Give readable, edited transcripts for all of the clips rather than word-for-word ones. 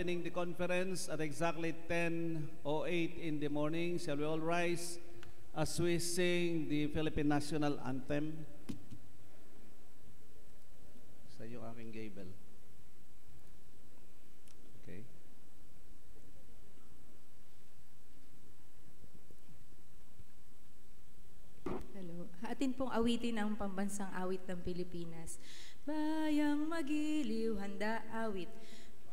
opening the conference at exactly 10:08 in the morning. Shall we all rise as we sing the Philippine National Anthem? Sa iyo aking gable. Okay. Hello. Atin pong awitin ang pambansang awit ng Pilipinas. Bayang magiliw, handa awit.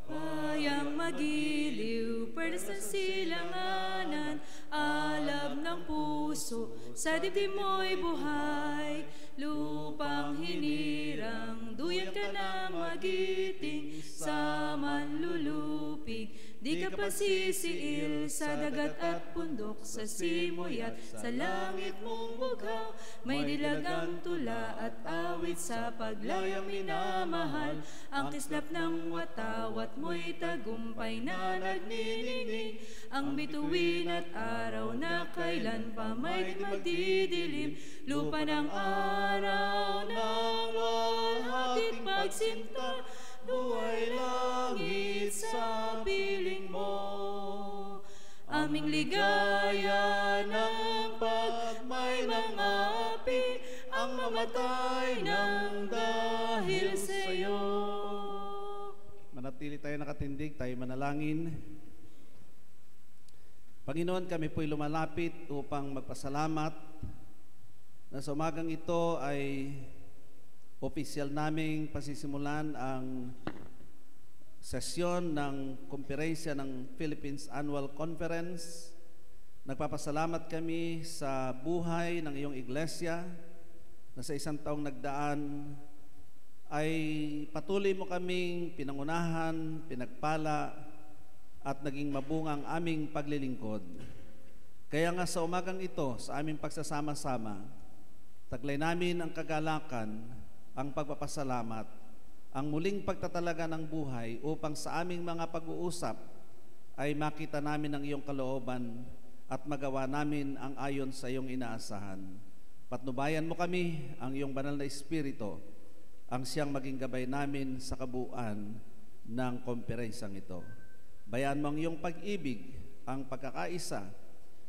Bayang magiliw, perdas ng silanganan, alab ng puso, sa dibdib mo'y buhay. Lupang hinirang, duyan ka na magiting, sa manlulupig. Di ka pa sisiil sa dagat at bundok, sa simoy at sa langit mong bughaw. May nilagang tula at awit sa paglayang minamahal. Ang kislap ng watawat mo'y tagumpay na nagniningning. Ang bituin at araw na kailan pa may magdidilim. Lupa ng araw ng walhating pagsinta, buhay langit sa piling mo. Aming ligaya ng pagmay mga api, ang mamatay ng dahil sa iyo. Manatili tayo nakatindig, tayo manalangin. Panginoon, kami po'y lumalapit upang magpasalamat na sa umagang ito ay opisyal naming pasisimulan ang sesyon ng komperensya ng Philippines Annual Conference. Nagpapasalamat kami sa buhay ng iyong iglesia na sa isang taong nagdaan ay patuloy mo kaming pinangunahan, pinagpala at naging mabungang aming paglilingkod. Kaya nga sa umagang ito, sa aming pagsasama-sama, taglay namin ang kagalakan, ang pagpapasalamat, ang muling pagtatalaga ng buhay upang sa aming mga pag-uusap ay makita namin ang iyong kalooban at magawa namin ang ayon sa iyong inaasahan. Patnubayan mo kami, ang iyong banal na Espiritu, ang siyang maging gabay namin sa kabuuan ng komperensyang ito. Bayan mo ang iyong pag-ibig, ang pagkakaisa,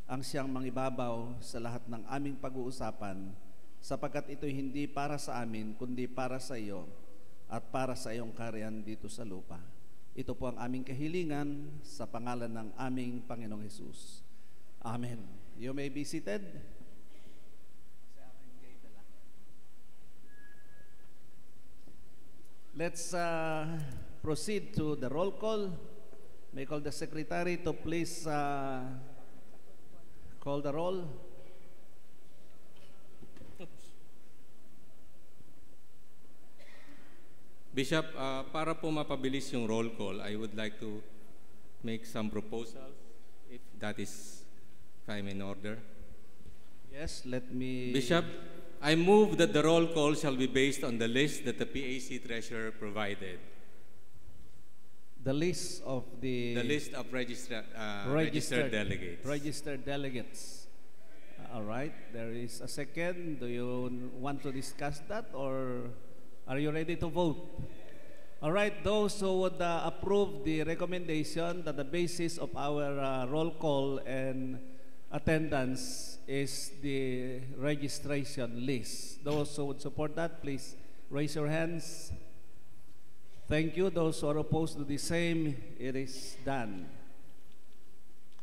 ang siyang mangibabaw sa lahat ng aming pag-uusapan, sapagkat ito hindi para sa amin, kundi para sa iyo at para sa iyong kaharian dito sa lupa. Ito po ang aming kahilingan sa pangalan ng aming Panginoong Hesus. Amen. You may be seated. Let's proceed to the roll call. May call the secretary to please call the roll. Bishop, para po mapabilis yung roll call, I would like to make some proposals, if that is, if I'm in order. Yes, let me... Bishop, I move that the roll call shall be based on the list that the PAC Treasurer provided. The list of the... The list of registered delegates. Registered delegates. All right, there is a second. Do you want to discuss that or... Are you ready to vote? All right, those who would approve the recommendation that the basis of our roll call and attendance is the registration list. Those who would support that, please raise your hands. Thank you. Those who are opposed to the same, it is done.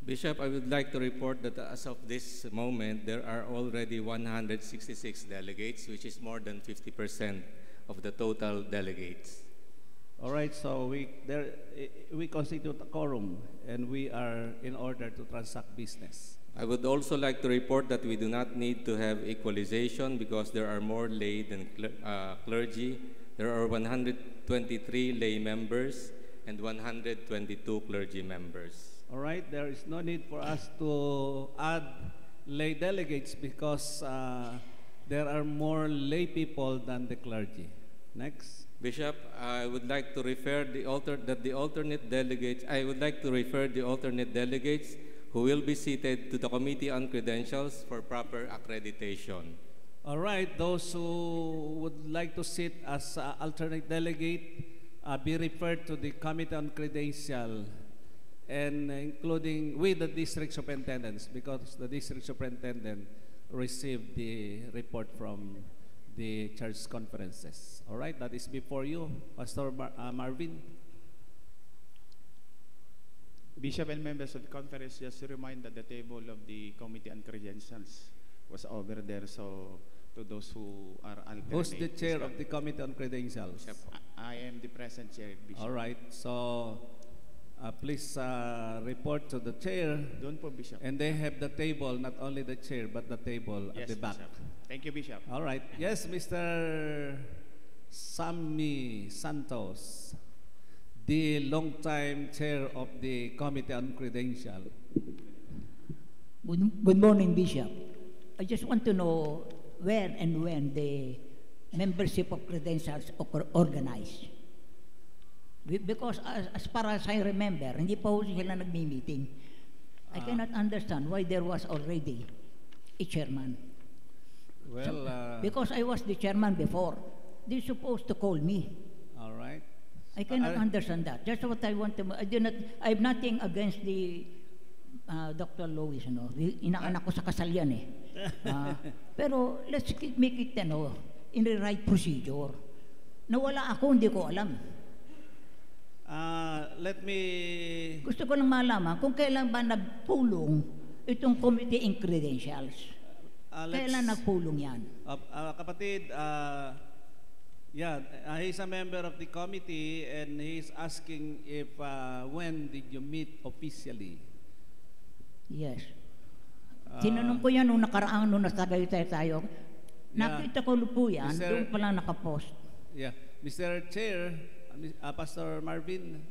Bishop, I would like to report that as of this moment, there are already 166 delegates, which is more than 50% of the total delegates. All right, so we constitute a quorum and we are in order to transact business. I would also like to report that we do not need to have equalization because there are more lay than clergy. There are 123 lay members and 122 clergy members. All right, there is no need for us to add lay delegates because there are more lay people than the clergy. Next. Bishop, I would like to refer the alternate delegates who will be seated to the Committee on Credentials for proper accreditation. All right, those who would like to sit as alternate delegate, be referred to the Committee on Credential, and including with the district superintendents, because the district superintendent received the report from the church conferences. All right, that is before you, Pastor Marvin. Bishop and members of the conference, just to remind that the table of the Committee on Credentials was over there, so to those who are alternate. Who's the chair of the Committee on Credentials? I am the present chair, Bishop. All right, so please report to the chair. Doon po, Bishop. And they have the table, not only the chair, but the table at Yes, the back. Bishop. Thank you, Bishop. All right. Yes, Mr. Sammy Santos, the longtime chair of the Committee on Credential. Good morning, Bishop. I just want to know where and when the membership of credentials organized. Because as far as I remember, hindi pa ho sila nagmi-meeting. I cannot understand why there was already a chairman. Well, Because I was the chairman before. They're supposed to call me. all right. I cannot understand that. That's what I want to. I have nothing against the Dr. Lois, no. Inaanak ko sa kasal yan eh. Pero let's make it in the right procedure. Nawala ako, hindi ko alam. Let me... Gusto ko lang malaman kung kailan ba nagpulong itong committee in credentials. Kailan nagpulong yan? Kapatid, he's a member of the committee and he's asking if when did you meet officially? Yes. Tinanong ko yan nung nakaraang nung nasagaytay tayo. Nakita ko po yan, doon pala nakapost. Yeah. Mr. Chair, Pastor Marvin,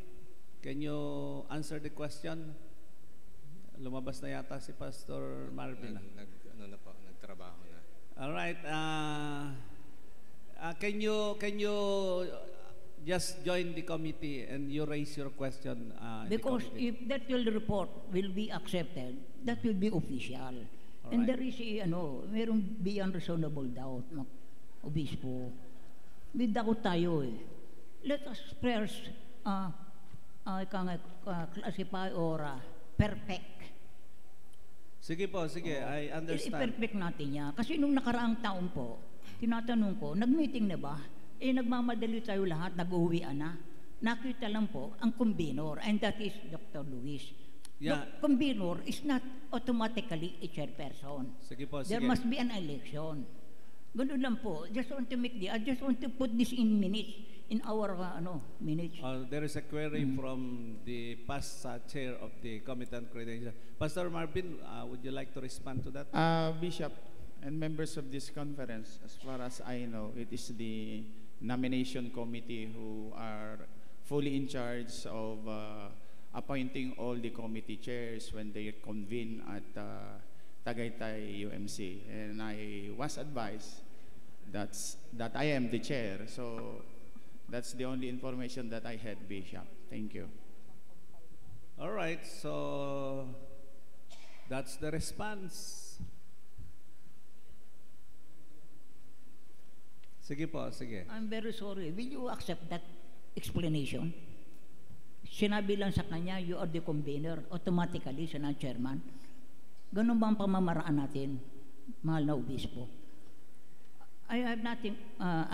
can you answer the question? Lumabas na yata si Pastor Marvin. Nagtrabaho na. All right. Can you just join the committee and you raise your question? Because if that report will be accepted, that will be official. All And right. there is merong beyond reasonable doubt, obispo. May doubt tayo eh. Let us first classify or perfect. Sige po, sige. I understand. I-perfect natin yan. Kasi nung nakaraang taon po, tinatanong ko, nag-meeting na ba? Nagmamadali tayo lahat, nag-uwian na. Nakita lang po ang convener, and that is Dr. Luis. Yeah. The convener is not automatically a chairperson. Sige po, sige. There must be an election. Ganun lang po. I just want to put this in minutes, in our minutes. There is a query from the past chair of the Committee on Credential. Pastor Marvin, would you like to respond to that? Bishop and members of this conference, as far as I know, it is the nomination committee who are fully in charge of appointing all the committee chairs when they convene at Tagaytay UMC. And I was advised that I am the chair, so that's the only information that I had, Bishop. Thank you. All right, so that's the response. Sige po, sige. I'm very sorry. Will you accept that explanation? Sinabi lang sa kanya, you are the convener, automatically, siya na chairman. Ganun ba ang pamamaraan natin, mahal na obispo? I have nothing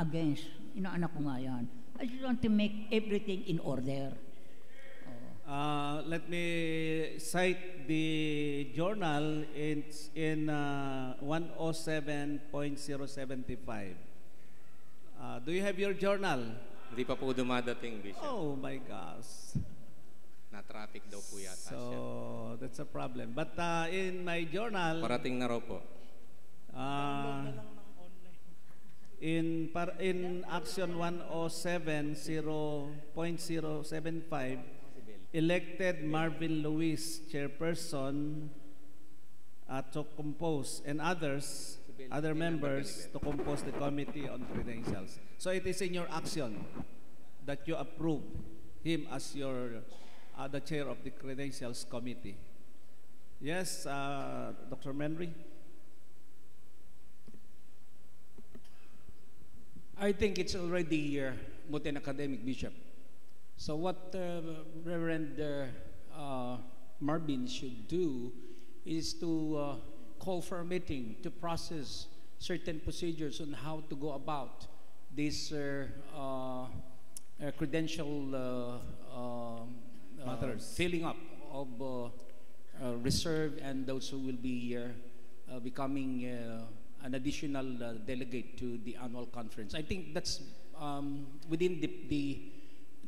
against, inaanak ko nga yan. I just want to make everything in order. Let me cite the journal in 107.075. Do you have your journal? Hindi pa po dumadating, Bishop. Oh my gosh. Na-traffic daw po yata siya. So, that's a problem. But in my journal, Parating na raw po. in Action 107.075, elected Marvin Luis, chairperson, to compose, and other members to compose the Committee on Credentials. So it is in your action that you approve him as your the chair of the Credentials Committee. Yes, Dr. Menry? I think it's already multi-academic, Bishop. So what Reverend Marvin should do is to call for a meeting to process certain procedures on how to go about this credential Matters. filling up of reserve and those who will be becoming an additional delegate to the annual conference. I think that's within the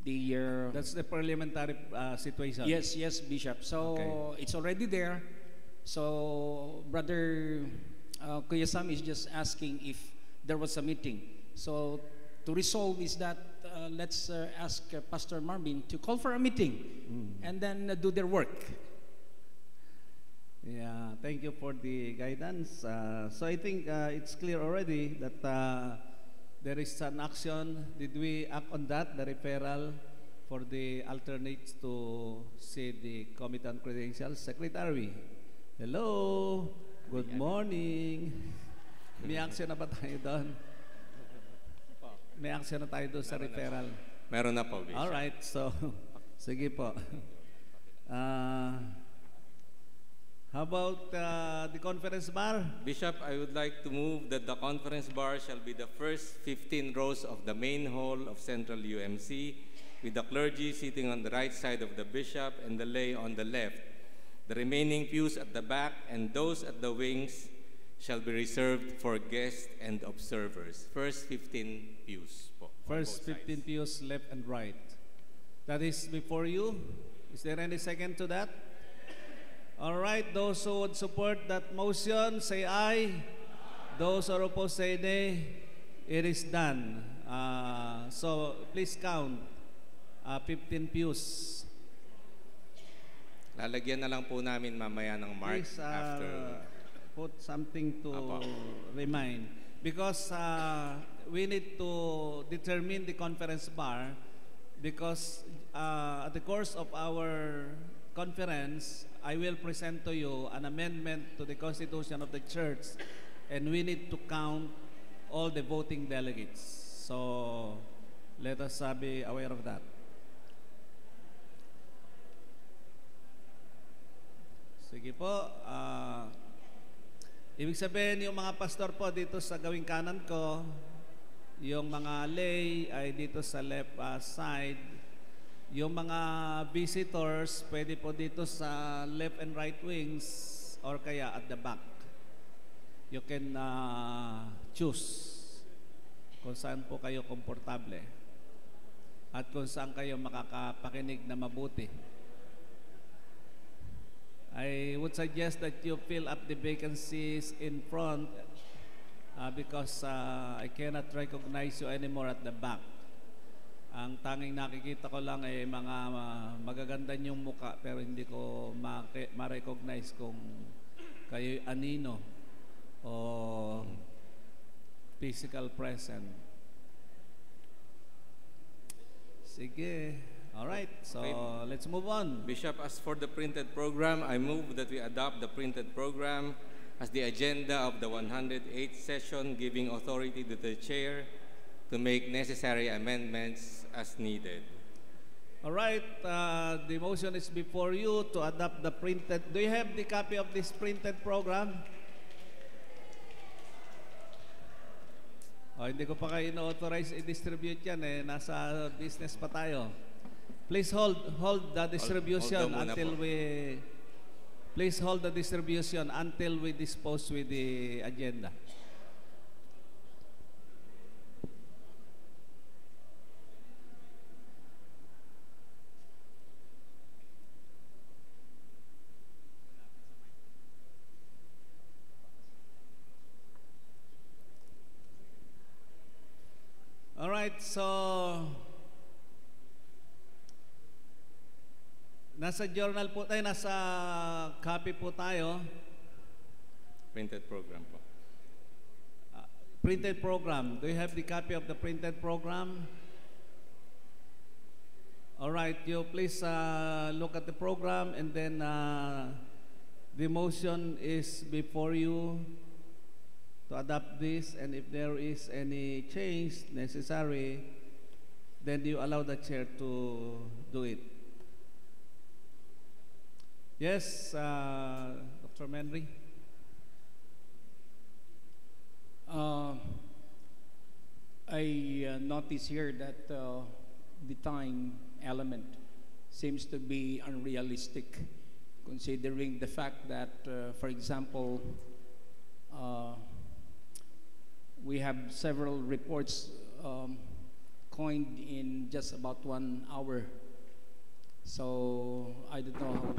That's the parliamentary situation. yes, yes, Bishop. So Okay. it's already there. So Brother Kuya Sam is just asking if there was a meeting. So to resolve is that let's ask Pastor Marvin to call for a meeting and then do their work. Yeah, thank you for the guidance. So I think it's clear already that there is an action. Did we act on that, the referral for the alternates to see the Committee on Credentials? Secretary, hello, good morning. May action na ba tayo doon? May action na tayo doon sa referral. Meron na po, Bishop. All right, so sige po. How about the conference bar? Bishop, I would like to move that the conference bar shall be the first 15 rows of the main hall of Central UMC, with the clergy sitting on the right side of the bishop and the lay on the left. The remaining pews at the back and those at the wings shall be reserved for guests and observers. First 15 pews po, on First both 15 sides. pews left and right. That is before you. Is there any second to that? All right, those who would support that motion, say aye. Those who are opposed, say nay. It is done. So please count 15 pews. Lalagyan na lang po namin mamaya ng mark Please after. put something to Apo. remind. Because we need to determine the conference bar because at the course of our conference, I will present to you an amendment to the Constitution of the Church and we need to count all the voting delegates. So let us be aware of that. Sige po. Ibig sabihin, yung mga pastor po dito sa gawing kanan ko, yung mga lay ay dito sa left side, yung mga visitors pwede po dito sa left and right wings or kaya at the back. You can choose kung saan po kayo komportable at kung saan kayo makakapakinig na mabuti. I would suggest that you fill up the vacancies in front because I cannot recognize you anymore at the back. Ang tanging nakikita ko lang ay mga magaganda niyong muka pero hindi ko ma-recognize kung kayo anino o physical present. Sige. All right, so let's move on. Bishop, as for the printed program, I move that we adopt the printed program as the agenda of the 108th session, giving authority to the chair to make necessary amendments as needed. All right, the motion is before you to adopt the printed. Do you have the copy of this printed program? Oh, hindi ko pa kayo ina-authorize i-distribute yan eh. Nasa business pa tayo. Please hold the distribution hold until po. please hold the distribution until we dispose with the agenda. All right, so nasa journal po tayo, nasa copy po tayo. Printed program po. Printed program. Do you have the copy of the printed program? All right, you please look at the program and then the motion is before you to adopt this, and if there is any change necessary, then you allow the chair to do it. Yes, Dr. Menry? I notice here that the time element seems to be unrealistic, considering the fact that, for example, we have several reports coined in just about 1 hour. So I don't know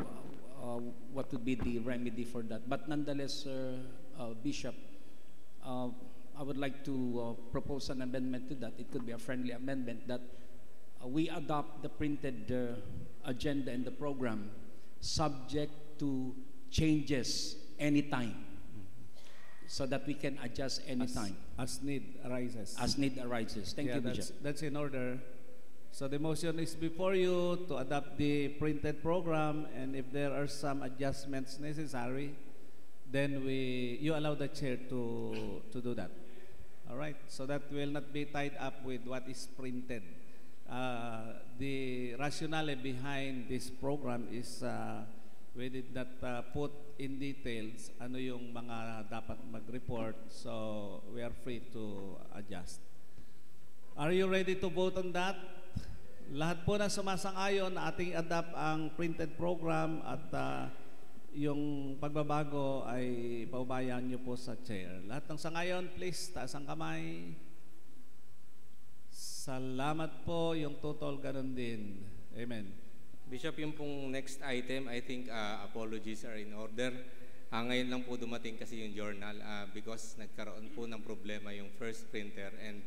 what would be the remedy for that. But nonetheless, Bishop, I would like to propose an amendment to that. It could be a friendly amendment that we adopt the printed agenda and the program subject to changes anytime, so that we can adjust anytime. As need arises. As need arises. Thank you, Bishop. That's in order. So the motion is before you to adopt the printed program, and if there are some adjustments necessary, then you allow the chair to do that. All right, so that will not be tied up with what is printed. The rationale behind this program is we did not put in details ano yung mga dapat mag-report, so we are free to adjust. Are you ready to vote on that? Lahat po na sumasang-ayon na ating adapt ang printed program at yung pagbabago ay paubayan nyo po sa chair. Lahat ng sangayon, please, taas ang kamay. Salamat po, yung total ganun din. Amen. Bishop, yung pong next item, I think apologies are in order. Ngayon lang po dumating kasi yung journal because nagkaroon po ng problema yung first printer, and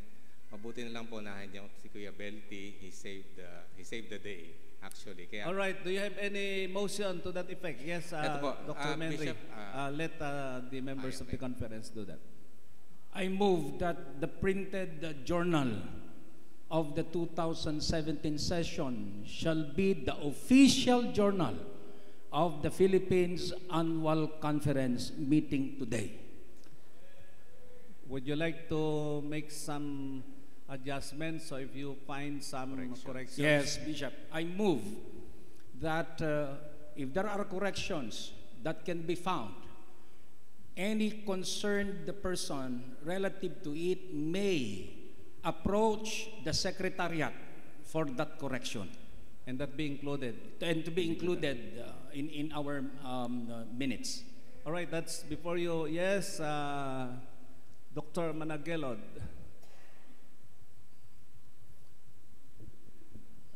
mabuti na lang po na nandiyan si Kuya Belty. He saved the day actually. Kaya, all right, do you have any motion to that effect? Yes, Dr. Menry. Let the members of the conference do that. I move that the printed journal of the 2017 session shall be the official journal of the Philippines Annual Conference meeting today. Would you like to make some adjustments? So if you find some corrections. Yes, Bishop. I move that if there are corrections that can be found, any concerned person relative to it may approach the Secretariat for that correction. And that be included. And to be included in our minutes. All right, that's before you. Yes, Dr. Managelod.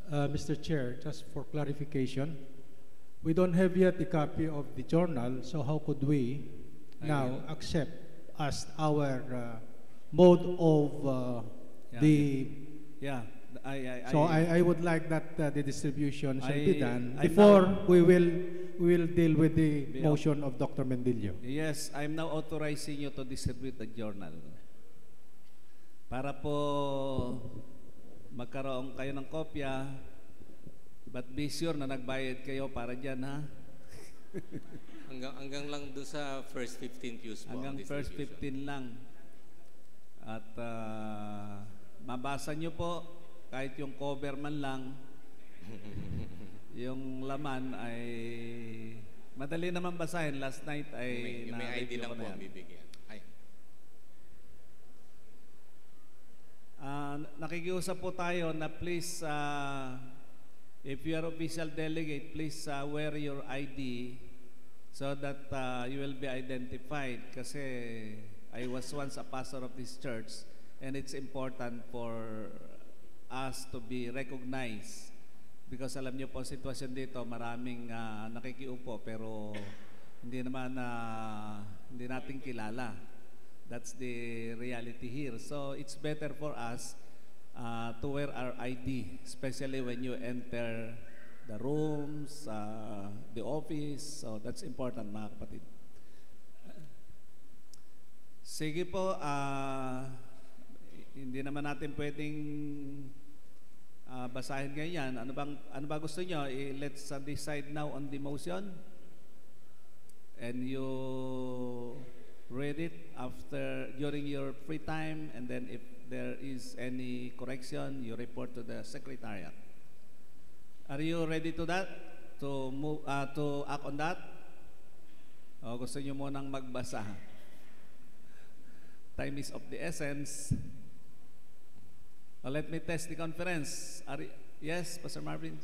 Mr. Chair, just for clarification, we don't have yet a copy of the journal, so how could we now accept as our mode of I would like that the distribution shall be done before we will deal with the motion of Dr. Mendillo. Yes, I'm now authorizing you to distribute the journal. Para po magkaroon kayo ng kopya, but be sure na nagbayad kayo para dyan, ha? hanggang lang doon sa first 15 views po. Hanggang first 15 lang. At mabasa nyo po, kahit yung cover man lang, yung laman ay madali naman basahin. Last night ay may ID lang po ang bibigyan. Nakikiusap po tayo na please, if you are official delegate, please wear your ID so that you will be identified. Kasi I was once a pastor of this church, and it's important for us to be recognized. Because alam niyo po, sitwasyon dito, maraming nakikiupo pero hindi naman hindi natin kilala. That's the reality here. So it's better for us to wear our ID, especially when you enter the rooms, the office. So that's important, mga kapatid. Sige po, hindi naman natin pwedeng basahin ganyan. Ano ba gusto nyo? Let's decide now on the motion. And you read it during your free time, and then if there is any correction, you report to the Secretariat. Are you ready to that? To move, to act on that? O gusto nyo munang magbasa? Time is of the essence. Let me test the conference. Yes, Pastor Marvin?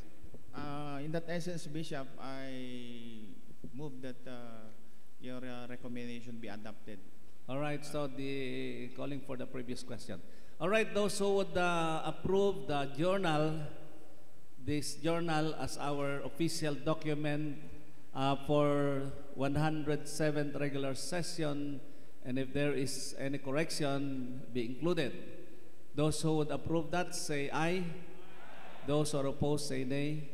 In that essence, Bishop, I move that your recommendation be adopted. All right, so the calling for the previous question. All right, those who would approve the journal, this journal as our official document for 107th regular session, and if there is any correction, be included. Those who would approve that, say aye. Those who are opposed, say nay.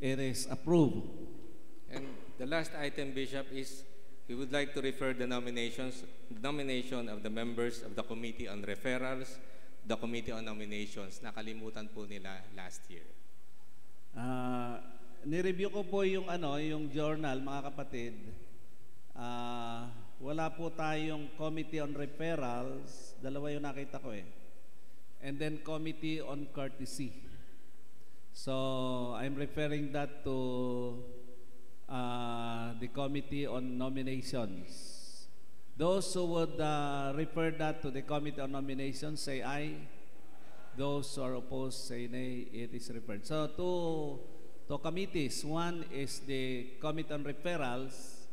It is approved. And the last item, Bishop, is we would like to refer the nomination of the members of the Committee on Referrals, the Committee on Nominations. Nakalimutan po nila last year. Ni-review ko po yung yung journal, mga kapatid. Wala po tayong Committee on Referrals. Dalawa yung nakita ko eh. And then Committee on Courtesy. So I'm referring that to the Committee on Nominations. Those who would refer that to the Committee on Nominations, say aye. Those who are opposed, say nay. It is referred. So two committees. One is the Committee on Referrals,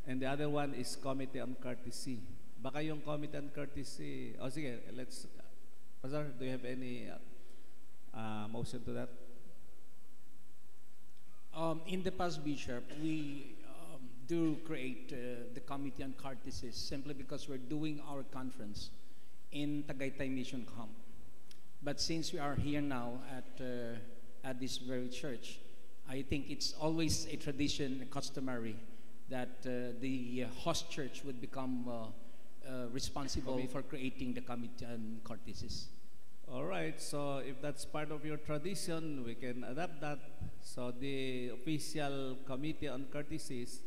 and the other one is Committee on Courtesy. Baka yung Committee on Courtesy, sige, let's, Pastor, do you have any motion to that? In the past, Bishop, we do create the Committee on Courtesies simply because we're doing our conference in Tagaytay Mission Camp. But since we are here now at this very church, I think it's always a tradition, customary, that the host church would become responsible for creating the Committee on Courtesies. All right, so if that's part of your tradition, we can adapt that. So the official Committee on Courtesies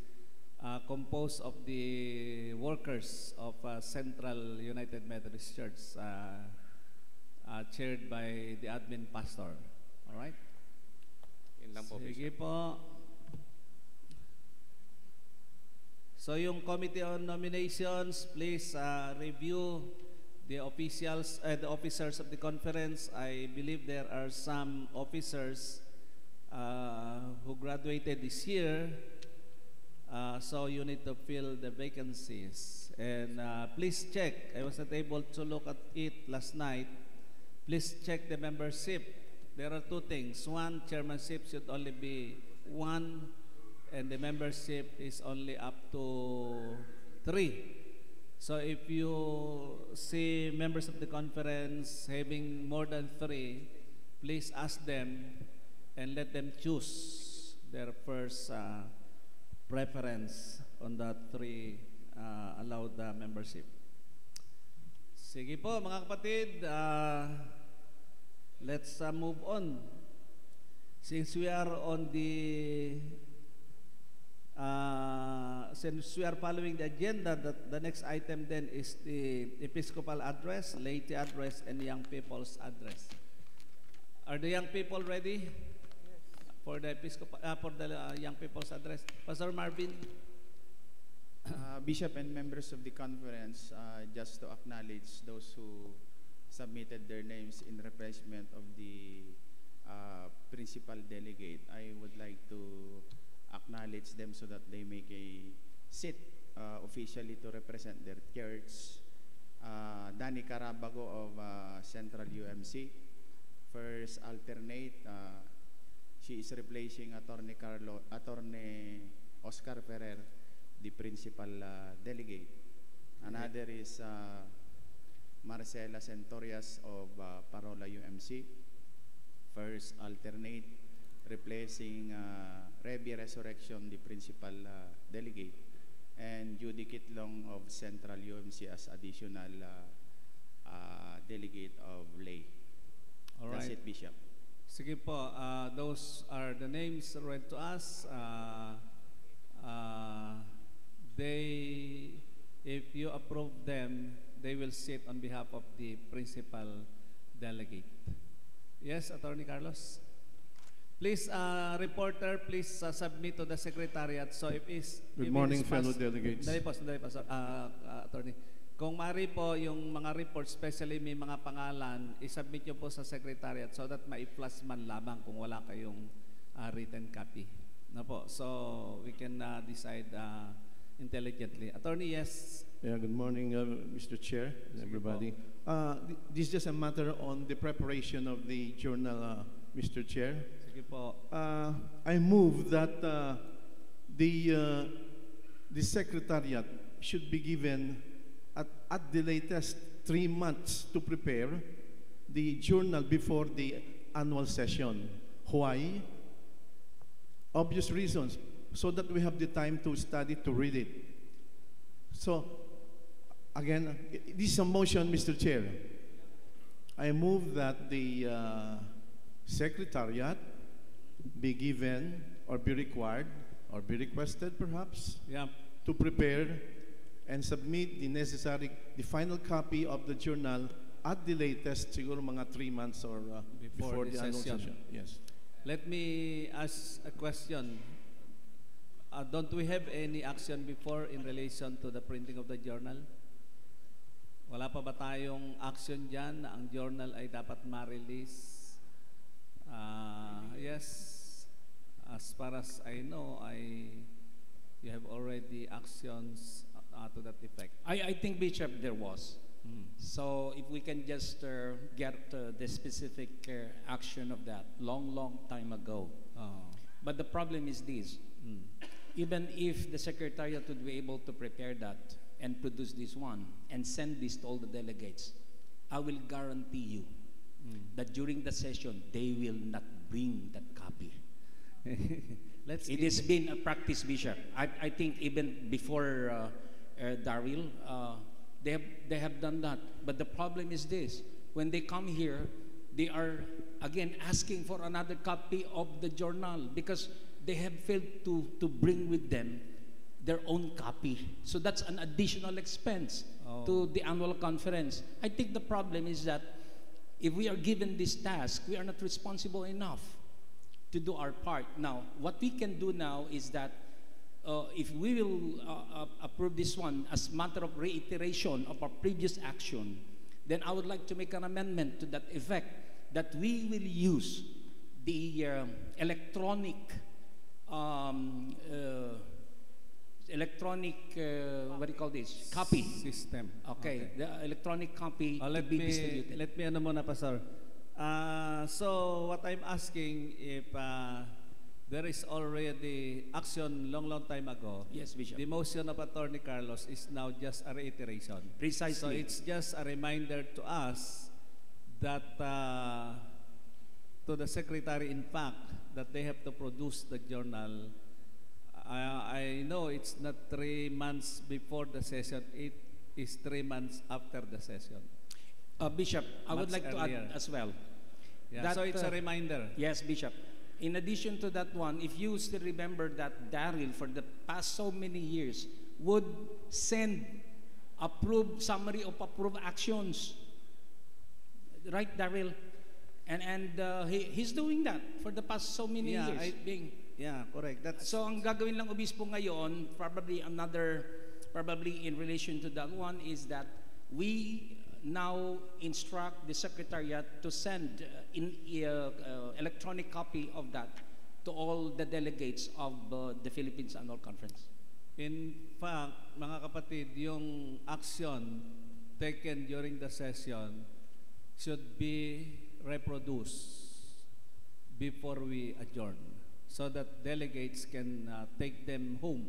composed of the workers of Central United Methodist Church, chaired by the admin pastor. All right? Sige po. So yung Committee on Nominations, please review the officials, the officers of the conference. I believe there are some officers who graduated this year, so you need to fill the vacancies. And please check. I was not able to look at it last night. Please check the membership. There are two things. One, chairmanship should only be one, and the membership is only up to 3. So if you see members of the conference having more than 3, please ask them and let them choose their first preference on that 3 allowed membership. Sige po mga kapatid, let's move on. Since we are on the since we are following the agenda, the next item then is the Episcopal address, laity address, and young people's address. Are the young people ready for the Episcopal, for the young people's address? Pastor Marvin. Bishop and members of the conference, just to acknowledge those who submitted their names in replacement of the principal delegate, I would like to acknowledge them so that they make a seat officially to represent their church. Danny Carabago of Central UMC, first alternate. She is replacing Attorney Oscar Ferrer, the principal delegate. Another is Marcela Centorias of Parola UMC, first alternate, replacing Rebi Resurrection, the principal delegate, and Judy Kitlong of Central UMC as additional delegate of lay. All right. That's it, Bishop. Sige po, those are the names read to us. If you approve them, they will sit on behalf of the principal delegate. Yes, Attorney Carlos? Please, reporter, please submit to the secretariat. So if is Good if morning, it is fellow delegates. Dali po, Attorney. Kung mari po yung mga reports, especially may mga pangalan, isubmit nyo po sa secretariat so that mai-plus man lamang kung wala kayong written copy. Na po. So we can decide intelligently. Attorney, yes. Yeah, good morning, Mr. Chair and everybody. This is just a matter on the preparation of the journal, Mr. Chair. Sige po. I move that the Secretariat should be given at the latest 3 months to prepare the journal before the annual session. Why? Obvious reasons, so that we have the time to study, to read it. So, again, this is a motion, Mr. Chair. I move that the Secretariat be given or be required or be requested perhaps to prepare and submit the final copy of the journal at the latest, siguro mga 3 months or before the annual session. Yes. Let me ask a question. Don't we have any action before in relation to the printing of the journal? Wala pa ba tayong action dyan na ang journal ay dapat ma-release? Yes. As far as I know, you have already actions to that effect. I think, Bishop, there was. So if we can just get the specific action of that long time ago. But the problem is this. Even if the Secretariat would be able to prepare that and produce this one and send this to all the delegates, I will guarantee you that during the session, they will not bring that copy. It has been a practice, Bishop. I think even before Daryl, they have done that. But the problem is this. When they come here, they are again asking for another copy of the journal because they have failed to bring with them their own copy. So that's an additional expense to the annual conference. I think the problem is that if we are given this task, we are not responsible enough to do our part. Now, what we can do now is that if we will approve this one as matter of reiteration of our previous action, then I would like to make an amendment to that effect that we will use the electronic what do you call this? Copy. System. Okay. The electronic copy to let be me distributed. let me ano muna, Pastor. So what I'm asking, if there is already action long time ago. Yes, Bishop. The motion of Attorney Carlos is now just a reiteration. Precisely. So it's just a reminder to us that to the Secretary, in fact, that they have to produce the journal. I know it's not 3 months before the session. It is 3 months after the session. Bishop, I would Much like to earlier. add as well. Yeah, so it's a reminder. Yes, Bishop. In addition to that one, if you still remember that Daryl, for the past so many years, would send summary of approved actions. Right, Daryl? And he's doing that for the past so many years. Yeah, correct. So ang gagawin lang obispo ngayon, probably in relation to that one, is that we now instruct the Secretariat to send electronic copy of that to all the delegates of the Philippines Annual Conference. In fact, mga kapatid, yung action taken during the session should be reproduced before we adjourn so that delegates can take them home.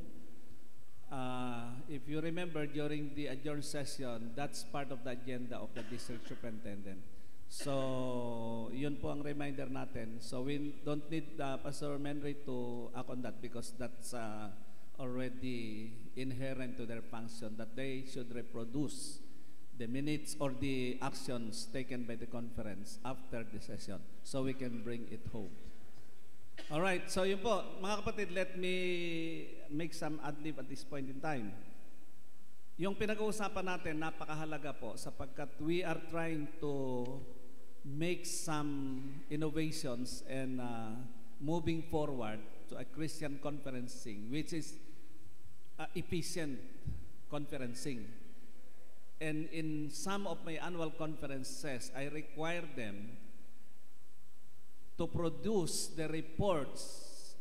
If you remember, during the adjourned session, that's part of the agenda of the district superintendent. So, yun po ang reminder natin. So, we don't need Pastor Menry to act on that because that's already inherent to their function, that they should reproduce the minutes or the actions taken by the conference after the session so we can bring it home. All right, so yun po. Mga kapatid, let me make some ad-lib at this point in time. Yung pinag-uusapan natin, napakahalaga po sapagkat we are trying to make some innovations and moving forward to a Christian conferencing, which is efficient conferencing. And in some of my annual conferences, I require them to produce the reports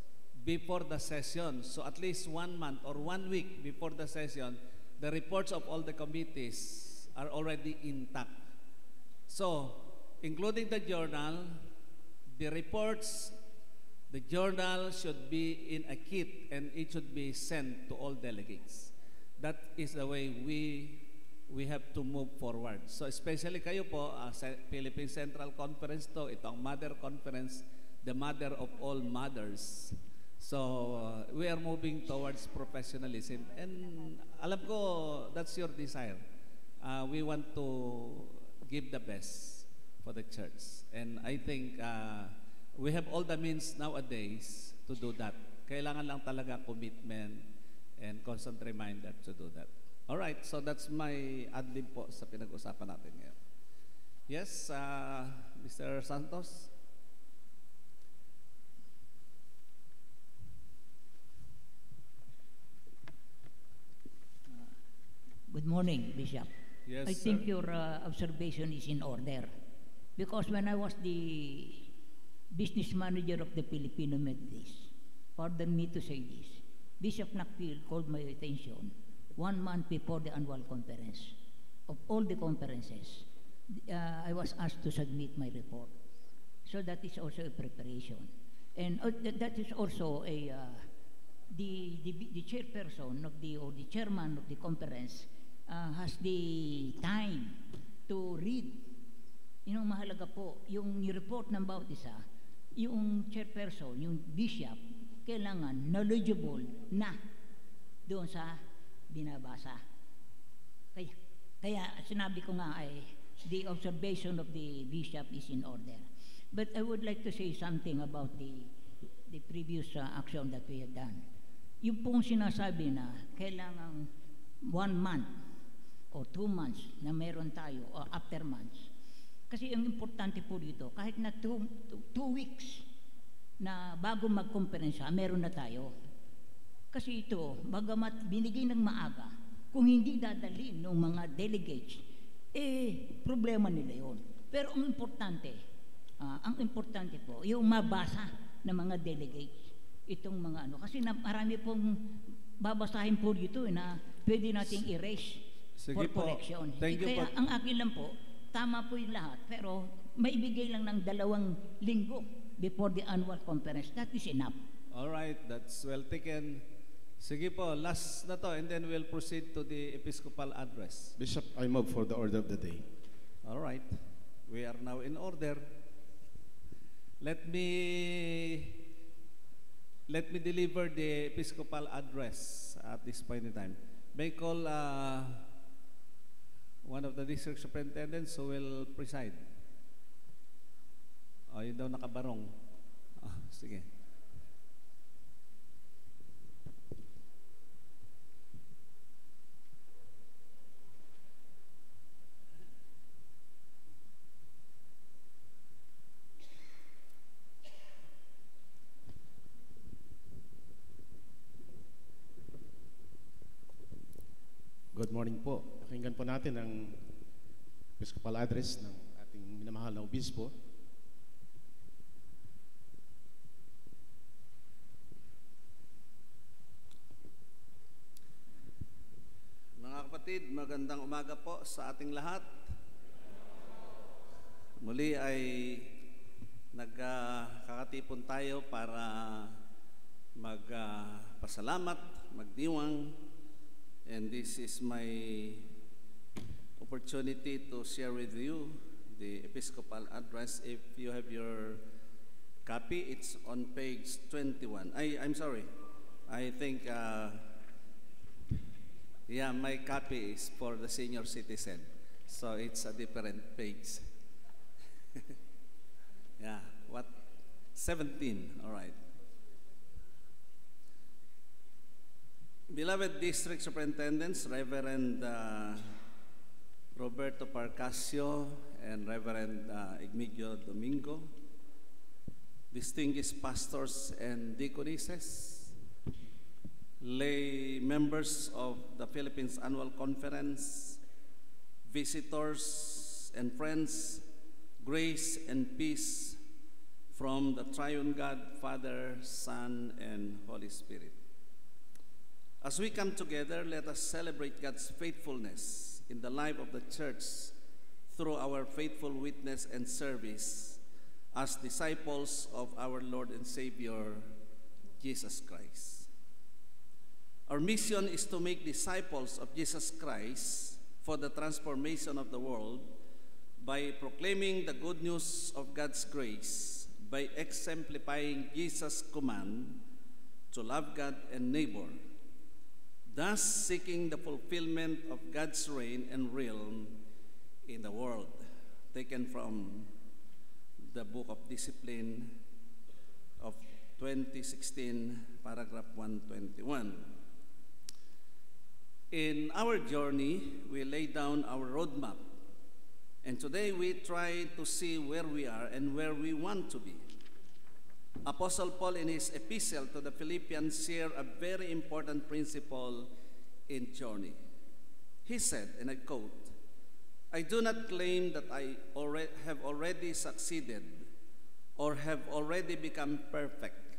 before the session. So at least 1 month or 1 week before the session, the reports of all the committees are already intact. So, including the journal, the reports, the journal should be in a kit and it should be sent to all delegates. That is the way we have to move forward. So especially kayo po, Philippine Central Conference to, itong mother conference, the mother of all mothers. So we are moving towards professionalism, and alam ko that's your desire. We want to give the best for the church, and I think we have all the means nowadays to do that. Kailangan lang talaga commitment and constant reminder to do that. All right, so that's my adlib po sa pinag-usapan natin ngayon. Yes, Mr. Santos. Good morning, Bishop. Yes, I sir. think your observation is in order. Because when I was the business manager of the Filipino Methodist, pardon me to say this, Bishop Nakpil called my attention 1 month before the annual conference. Of all the conferences, I was asked to submit my report. So that is also a preparation. And that is also a the chairperson of or the chairman of the conference has the time to read. Yung mahalaga po, yung report ng bawat isa, yung chairperson, yung bishop, kailangan knowledgeable na doon sa binabasa. Kaya sinabi ko nga ay the observation of the bishop is in order. But I would like to say something about the previous action that we have done. Yung pong sinasabi na kailangan 1 month o 2 months na meron tayo o after months. Kasi ang importante po dito, kahit na 2 weeks na bago mag-conference, meron na tayo. Kasi ito, bagamat binigay ng maaga, kung hindi dadalhin ng mga delegates, problema nila yon. Pero ang importante po, yung mabasa ng mga delegates, itong mga kasi marami pong babasahin po dito na pwede nating erase for correction. Thank you Kaya ang akin lang po, tama po yung lahat, pero maibigay lang ng 2 linggo before the annual conference. That is enough. All right, that's well taken. Sige po, last na to, and then we'll proceed to the Episcopal address. Bishop, I move for the order of the day. All right, we are now in order. Let me deliver the Episcopal address at this point in time. May call one of the district superintendents who will preside. Yun daw nakabarong. Sige. Good morning po. Pakinggan po natin ang Episcopal address ng ating minamahal na obispo. Mga kapatid, magandang umaga po sa ating lahat. Muli ay nagkakatipon tayo para magpasalamat, magdiwang. And this is my opportunity to share with you the Episcopal address. If you have your copy, it's on page 21. I'm sorry. I think, yeah, my copy is for the senior citizen. So it's a different page. Yeah, what? 17, all right. Beloved District Superintendents, Reverend Roberto Parcasio and Reverend Igmigio Domingo, distinguished pastors and deaconesses, lay members of the Philippines Annual Conference, visitors and friends, grace and peace from the Triune God, Father, Son, and Holy Spirit. As we come together, let us celebrate God's faithfulness in the life of the church through our faithful witness and service as disciples of our Lord and Savior, Jesus Christ. Our mission is to make disciples of Jesus Christ for the transformation of the world by proclaiming the good news of God's grace, by exemplifying Jesus' command to love God and neighbor, thus seeking the fulfillment of God's reign and realm in the world. Taken from the Book of Discipline of 2016, paragraph 121. In our journey, we lay down our roadmap, and today we try to see where we are and where we want to be. Apostle Paul in his epistle to the Philippians shared a very important principle in journey. He said, and I quote, "I do not claim that I have already succeeded or have already become perfect.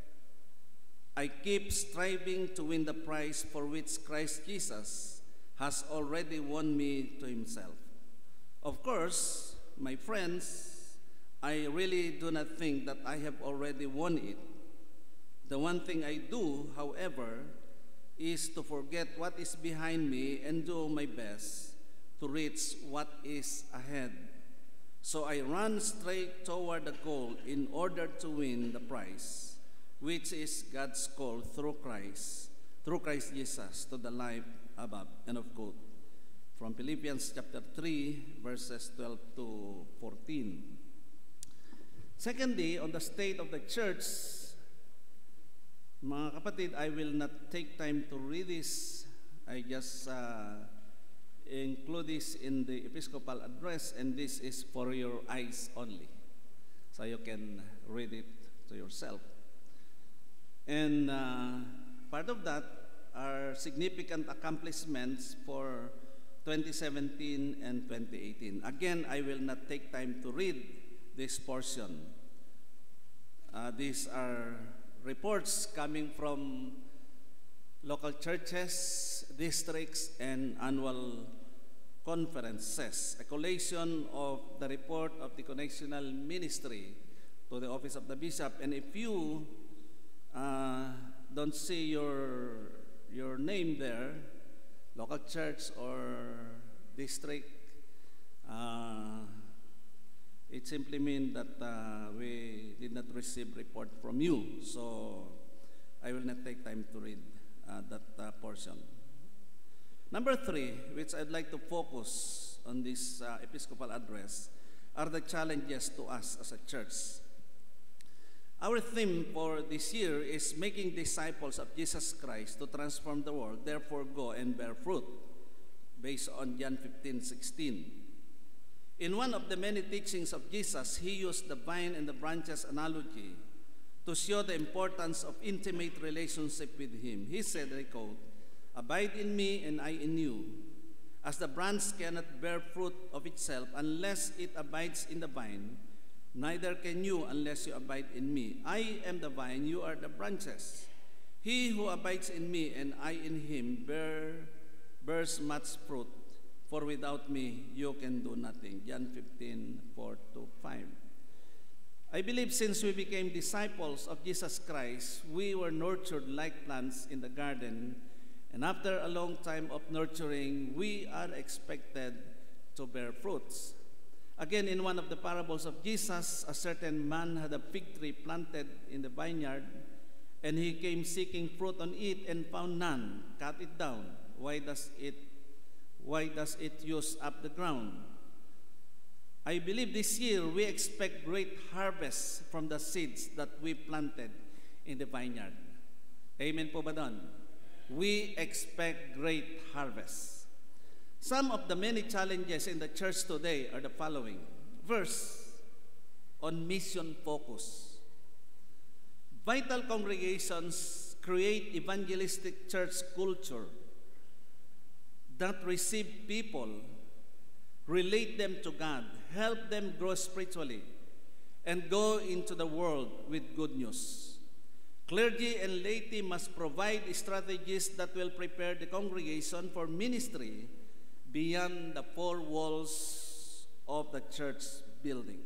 I keep striving to win the prize for which Christ Jesus has already won me to himself." Of course, my friends, I really do not think that I have already won it. The one thing I do, however, is to forget what is behind me and do my best to reach what is ahead. So I run straight toward the goal in order to win the prize, which is God's call through Christ Jesus to the life above. End of quote. From Philippians chapter 3, verses 12 to 14. Secondly, on the state of the church, mga kapatid, I will not take time to read this. I just include this in the Episcopal address, and this is for your eyes only, so you can read it to yourself. And part of that are significant accomplishments for 2017 and 2018. Again, I will not take time to read this portion. These are reports coming from local churches, districts, and annual conferences. A collation of the report of the connectional ministry to the office of the bishop. And if you don't see your name there, local church or district, it simply means that we did not receive report from you. So I will not take time to read that portion. Number 3, which I'd like to focus on this Episcopal address, are the challenges to us as a church. Our theme for this year is making disciples of Jesus Christ to transform the world, therefore go and bear fruit, based on John 15:16. In one of the many teachings of Jesus, he used the vine and the branches analogy to show the importance of intimate relationship with him. He said, I quote, "Abide in me and I in you. As the branch cannot bear fruit of itself unless it abides in the vine, neither can you unless you abide in me. I am the vine, you are the branches. He who abides in me and I in him bears much fruit. For without me, you can do nothing." John 15:4-5. I believe since we became disciples of Jesus Christ, we were nurtured like plants in the garden, and after a long time of nurturing, we are expected to bear fruits. Again, in one of the parables of Jesus, a certain man had a fig tree planted in the vineyard, and he came seeking fruit on it and found none. Cut it down. Why does it use up the ground? I believe this year we expect great harvest from the seeds that we planted in the vineyard. Amen po ba doon? we expect great harvest. Some of the many challenges in the church today are the following. First, on mission focus. Vital congregations create evangelistic church culture that receive people, relate them to God, help them grow spiritually, and go into the world with good news. Clergy and laity must provide strategies that will prepare the congregation for ministry beyond the four walls of the church building.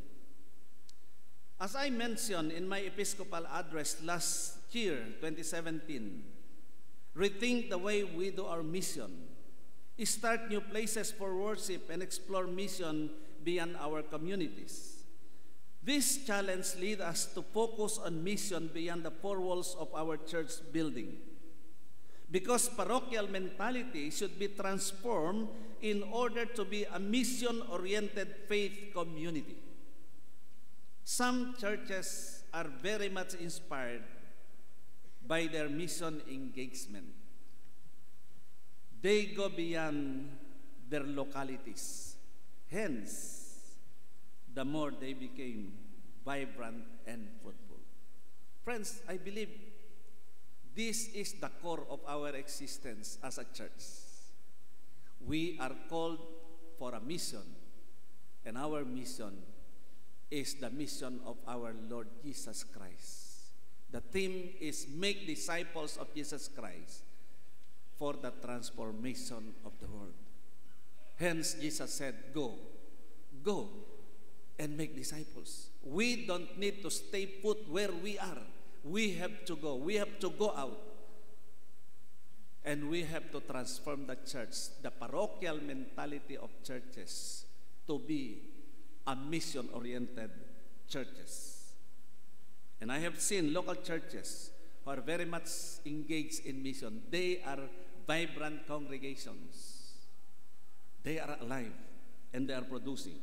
As I mentioned in my Episcopal address last year, 2017, rethink the way we do our mission, start new places for worship, and explore mission beyond our communities. This challenge leads us to focus on mission beyond the four walls of our church building. Because parochial mentality should be transformed in order to be a mission-oriented faith community. Some churches are very much inspired by their mission engagement. They go beyond their localities. Hence, the more they became vibrant and fruitful. Friends, I believe this is the core of our existence as a church. We are called for a mission, and our mission is the mission of our Lord Jesus Christ. The theme is make disciples of Jesus Christ for the transformation of the world. Hence, Jesus said, go and make disciples. We don't need to stay put where we are. We have to go. We have to go out. And we have to transform the church, the parochial mentality of churches, to be a mission-oriented churches. And I have seen local churches who are very much engaged in mission. They are vibrant congregations. They are alive and they are producing.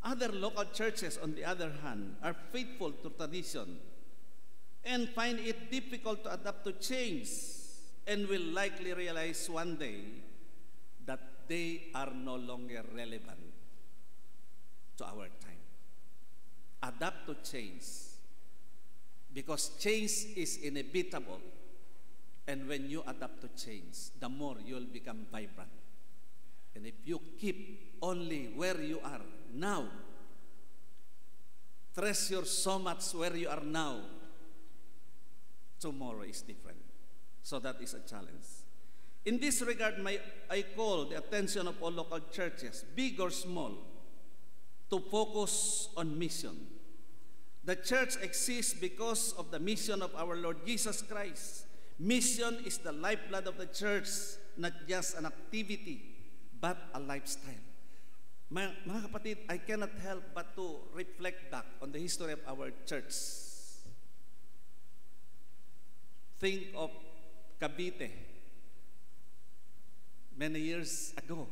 Other local churches, on the other hand, are faithful to tradition and find it difficult to adapt to change, and will likely realize one day that they are no longer relevant to our time. Adapt to change, because change is inevitable, and when you adapt to change, the more you will become vibrant. And if you keep only where you are now, treasure so much where you are now, tomorrow is different. So that is a challenge. In this regard, I call the attention of all local churches, big or small, to focus on mission. The church exists because of the mission of our Lord Jesus Christ. Mission is the lifeblood of the church, not just an activity, but a lifestyle. Mga kapatid, I cannot help but to reflect back on the history of our church. Think of Cavite. Many years ago,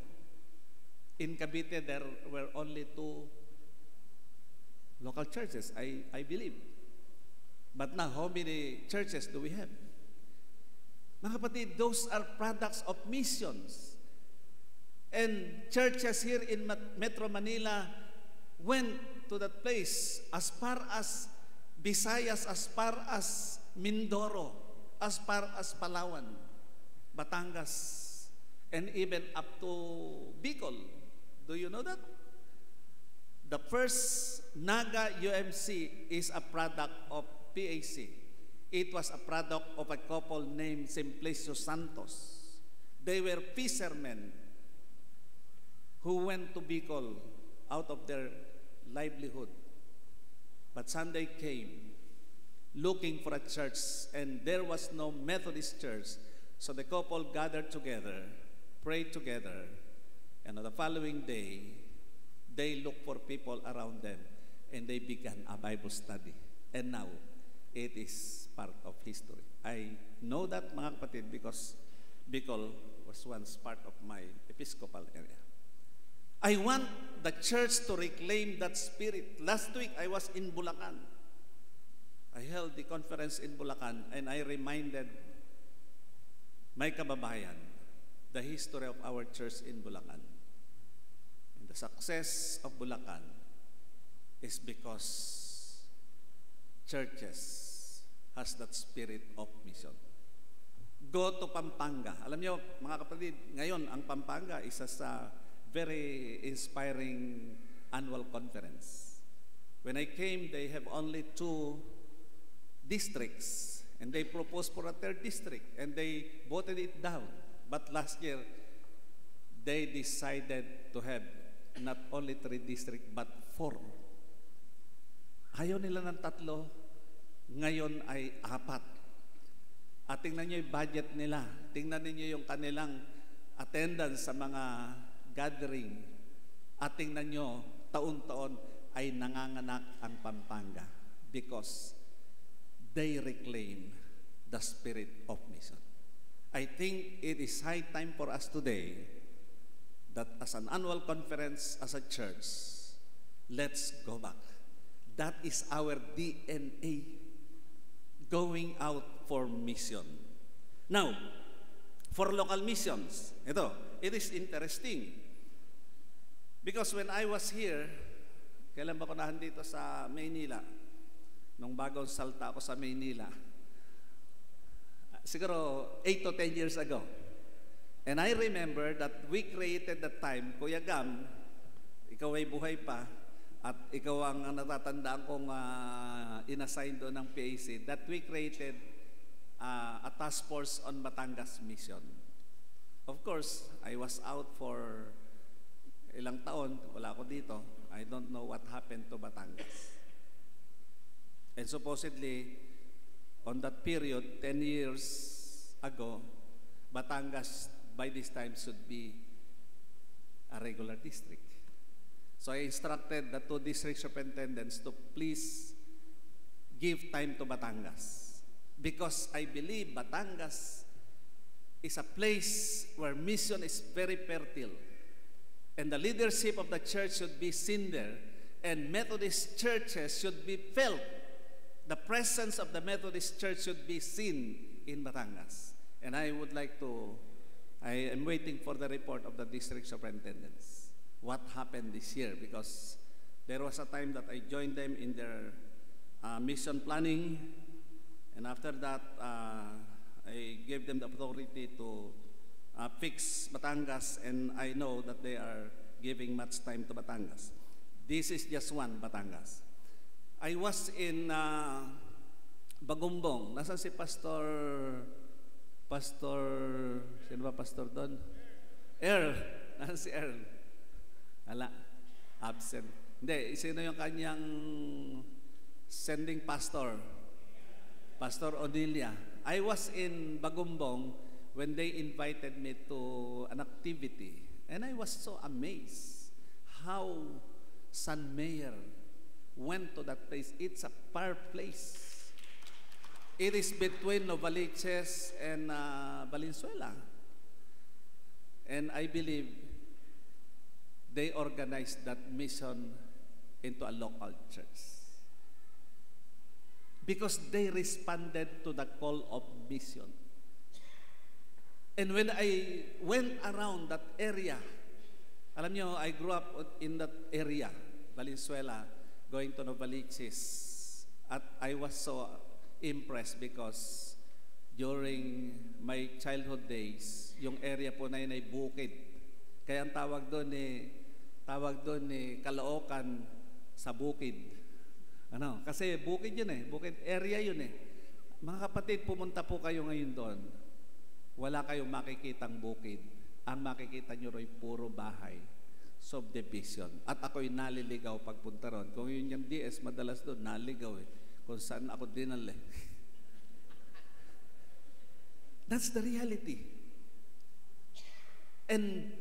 in Cavite, there were only 2 local churches, I believe. But now, how many churches do we have? Mga kapatid, those are products of missions. And churches here in Metro Manila went to that place as far as Visayas, as far as Mindoro, as far as Palawan, Batangas, and even up to Bicol. Do you know that? The first Naga UMC is a product of PAC. It was a product of a couple named Simplicio Santos. They were fishermen who went to Bicol out of their livelihood. But Sunday came looking for a church, and there was no Methodist church. So the couple gathered together, prayed together, and on the following day, they looked for people around them, and they began a Bible study. And now, it is part of history. I know that, mga kapatid, because Bicol was once part of my Episcopal area. I want the church to reclaim that spirit. Last week, I was in Bulacan. I held the conference in Bulacan, and I reminded my kababayan, the history of our church in Bulacan. And the success of Bulacan is because churches has that spirit of mission. Go to Pampanga. Alam niyo, mga kapatid, ngayon ang Pampanga isa sa very inspiring annual conference. When I came, they have only 2 districts, and they proposed for a 3rd district, and they voted it down. But last year, they decided to have not only 3 districts, but 4. Ayaw nila ng 3, ngayon ay 4. At tingnan nyo yung budget nila. Tingnan niyo yung kanilang attendance sa mga gathering. At tingnan nyo, taon-taon ay nanganganak ang Pampanga because they reclaim the spirit of mission. I think it is high time for us today that as an annual conference, as a church, let's go back. That is our DNA. Going out for mission. Now, for local missions, it is interesting. Because when I was here, kailan ba ko dito sa Manila? Nung bagong salta ako sa Manila. Siguro 8 to 10 years ago. And I remember that we created that time, Kuya Gam, ikaw ay buhay pa, at ikaw ang natatandaan kong inassign doon ng PAC, that we created a task force on Batangas mission. Of course, I was out for ilang taon, wala ako dito. I don't know what happened to Batangas. And supposedly, on that period, 10 years ago, Batangas by this time should be a regular district. So I instructed the 2 district superintendents to please give time to Batangas. Because I believe Batangas is a place where mission is very fertile. And the leadership of the church should be seen there. And Methodist churches should be felt. The presence of the Methodist church should be seen in Batangas. And I am waiting for the report of the district superintendents. What happened this year, because there was a time that I joined them in their mission planning, and after that I gave them the authority to fix Batangas, and I know that they are giving much time to Batangas. This is just one Batangas. I was in Bagumbong. Nasaan si Pastor, sino ba Pastor doon? Earl. Nasaan si Earl? Ala, absent. Hindi, sino yung kanyang sending pastor? Pastor Odilia. I was in Bagumbong when they invited me to an activity. And I was so amazed how San Mayor went to that place. It's a far place. It is between Novaliches and Valenzuela. And I believe they organized that mission into a local church. Because they responded to the call of mission. And when I went around that area, alam niyo, I grew up in that area, Valenzuela, going to Novaliches. At I was so impressed because during my childhood days, yung area po na yun ay bukid. Kaya ang tawag doon ni Kaloocan sa bukid. Kasi bukid yun bukid area yun Mga kapatid, pumunta po kayo ngayon doon. Wala kayong makikitang bukid. Ang makikita nyo rin puro bahay. Subdivision. At ako'y naliligaw pagpunta ron. Kung yun yung DS, madalas doon, naligaw Kung saan ako dinala That's the reality. And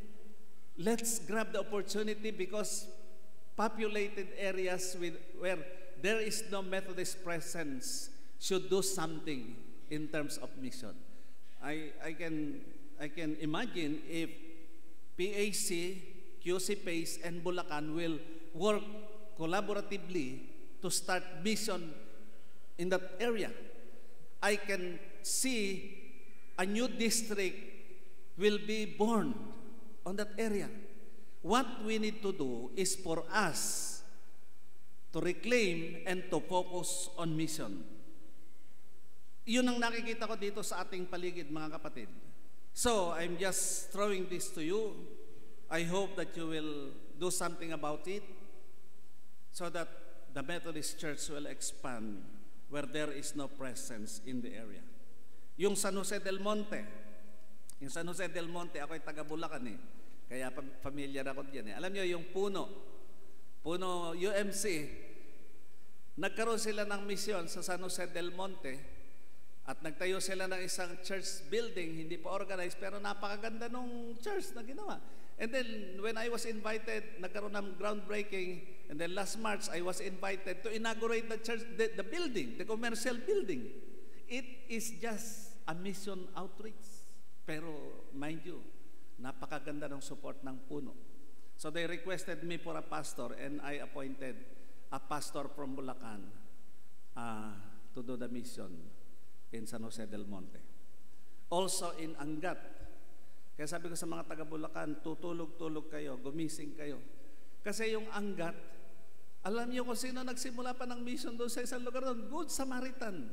let's grab the opportunity because populated areas where there is no Methodist presence should do something in terms of mission. I can imagine if PAC, QC PACE, and Bulacan will work collaboratively to start mission in that area. I can see a new district will be born on that area. What we need to do is for us to reclaim and to focus on mission. Yun ang nakikita ko dito sa ating paligid, mga kapatid. So, I'm just throwing this to you. I hope that you will do something about it so that the Methodist Church will expand where there is no presence in the area. Yung San Jose del Monte, ako'y taga Bulacan eh. Kaya familiar ako diyan eh. Alam niyo yung Puno UMC, nagkaroon sila ng misyon sa San Jose del Monte at nagtayo sila ng isang church building, hindi pa organized, pero napakaganda nung church na ginawa. And then when I was invited, nagkaroon ng groundbreaking, and then last March I was invited to inaugurate the church, the building, the commercial building. It is just a mission outreach. Pero mind you, napakaganda ng support ng Puno. So they requested me for a pastor, and I appointed a pastor from Bulacan to do the mission in San Jose del Monte. Also in Angat. Kaya sabi ko sa mga taga Bulacan, tutulog-tulog kayo, gumising kayo. Kasi yung Angat, alam niyo kung sino nagsimula pa ng mission doon sa isang lugar doon? Good Samaritan.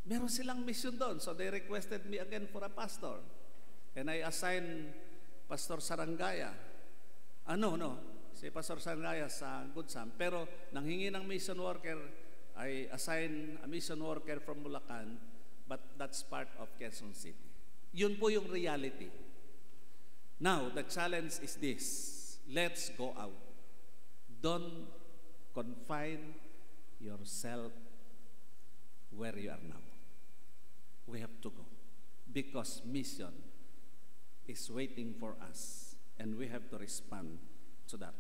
Meron silang mission doon. So they requested me again for a pastor. And I assigned Pastor Sarangaya. Si Pastor Sarangaya sa Good Sam. Pero nanghingi ng mission worker, I assigned a mission worker from Bulacan, but that's part of Quezon City. Yun po yung reality. Now, the challenge is this. Let's go out. Don't confine yourself where you are now. We have to go. Because mission is waiting for us, and we have to respond to that.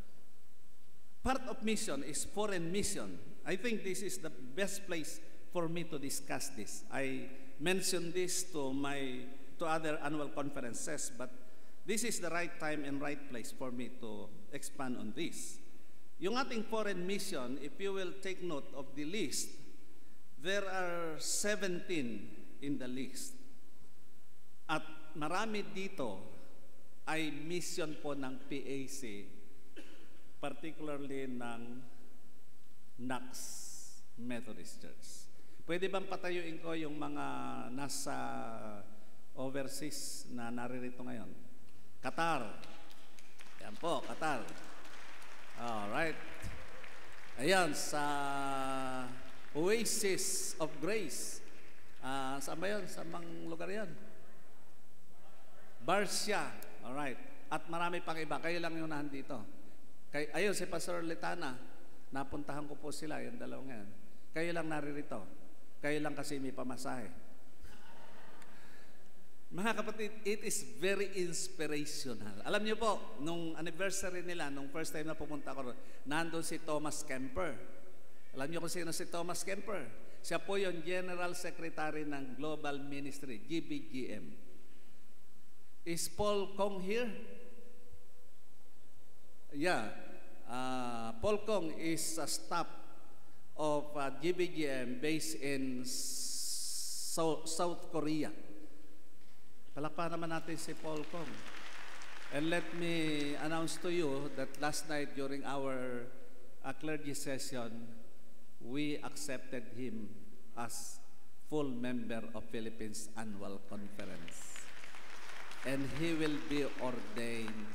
Part of mission is foreign mission. I think this is the best place for me to discuss this. I mentioned this to other annual conferences, but this is the right time and right place for me to expand on this. Yung ating foreign mission, if you will take note of the list, there are 17 in the list. At marami dito ay mission po ng PAC, particularly ng Knox Methodist Church. Pwede bang patayuin ko yung mga nasa overseas na naririto ngayon? Qatar. Yan po, Qatar. Alright. Ayan, sa Oasis of Grace. Saan ba yun? Sa mang lugar yan? Barcia. Alright. At marami pang iba. Kayo lang yung nandito. Ayun, si Pastor Letana. Napuntahan ko po sila, yung dalawang yan. Kayo lang naririto. Kayo lang kasi may pamasahe. Mga kapatid, it is very inspirational. Alam niyo po, nung anniversary nila, nung first time na pumunta ko, nandun si Thomas Kemper. Alam niyo kung sino si Thomas Kemper? Siya po yung General Secretary ng Global Ministry, GBGM. Is Paul Kong here? Yeah. Paul Kong is a staff of GBGM based in South Korea. Palakpakan naman natin si Paul Kong. And let me announce to you that last night during our clergy session, we accepted him as full member of Philippines Annual Conference. And he will be ordained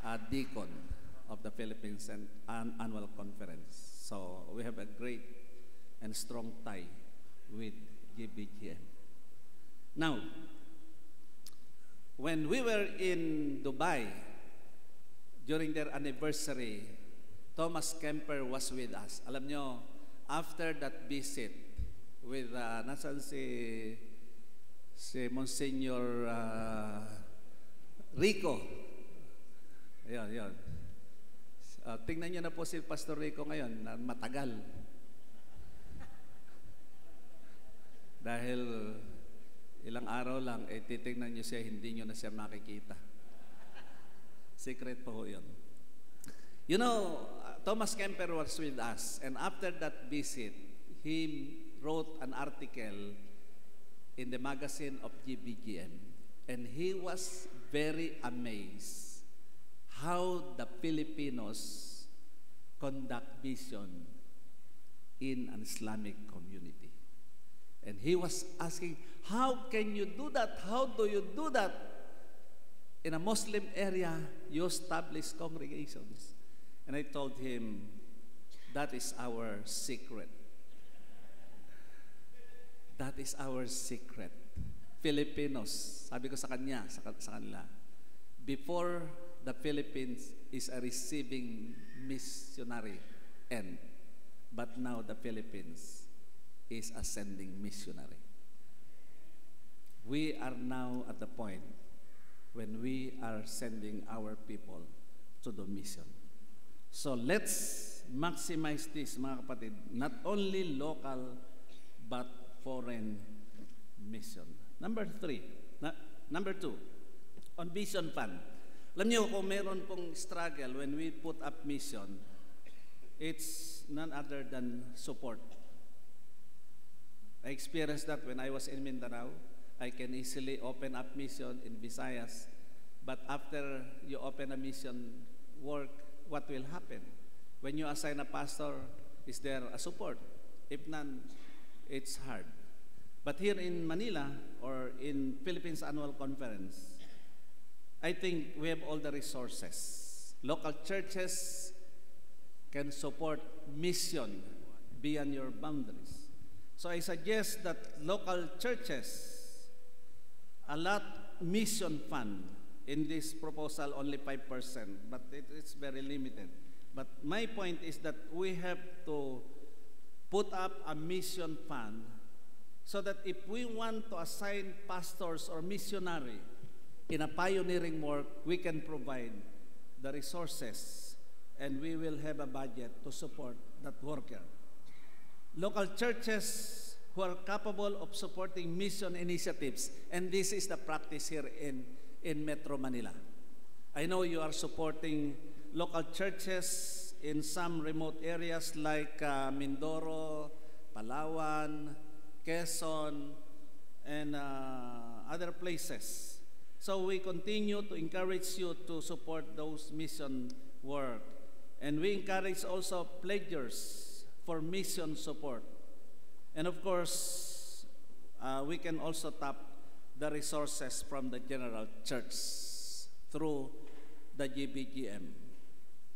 a deacon of the Philippines Annual Conference. So we have a great and strong tie with GBGM. Now, when we were in Dubai during their anniversary, Thomas Kemper was with us. Alam nyo, after that visit with, nasan si Monsignor Rico. Ayun. Tingnan niyo na po si Pastor Rico ngayon na matagal. Dahil ilang araw lang, titignan niyo siya, hindi niyo na siya makikita. Secret po yun. You know, Thomas Kemper was with us, and after that visit, he wrote an article in the magazine of GBGM, and he was very amazed how the Filipinos conduct mission in an Islamic community. And he was asking, how can you do that? How do you do that? In a Muslim area, you establish congregations. And I told him, that is our secret. That is our secret. Filipinos, sabi ko sa kanya, sa kanila, before the Philippines is a receiving missionary end, but now the Philippines is a sending missionary. We are now at the point when we are sending our people to the mission. So let's maximize this, mga kapatid, not only local but foreign mission. Number two, on Vision Fund. Alam niyo, kung meron pong struggle when we put up mission, it's none other than support. I experienced that when I was in Mindanao. I can easily open up mission in Visayas, but after you open a mission work, what will happen? When you assign a pastor, is there a support? If none, it's hard. But here in Manila, or in Philippines Annual Conference, I think we have all the resources. Local churches can support mission beyond your boundaries. So I suggest that local churches allot mission fund. In this proposal, only 5%, but it's very limited. But my point is that we have to put up a mission fund so that if we want to assign pastors or missionary in a pioneering work, we can provide the resources and we will have a budget to support that worker. Local churches who are capable of supporting mission initiatives, and this is the practice here in Metro Manila. I know you are supporting local churches in some remote areas like Mindoro, Palawan, Quezon, and other places. So we continue to encourage you to support those mission work. And we encourage also pledgers for mission support. And of course, we can also tap the resources from the general church through the GBGM.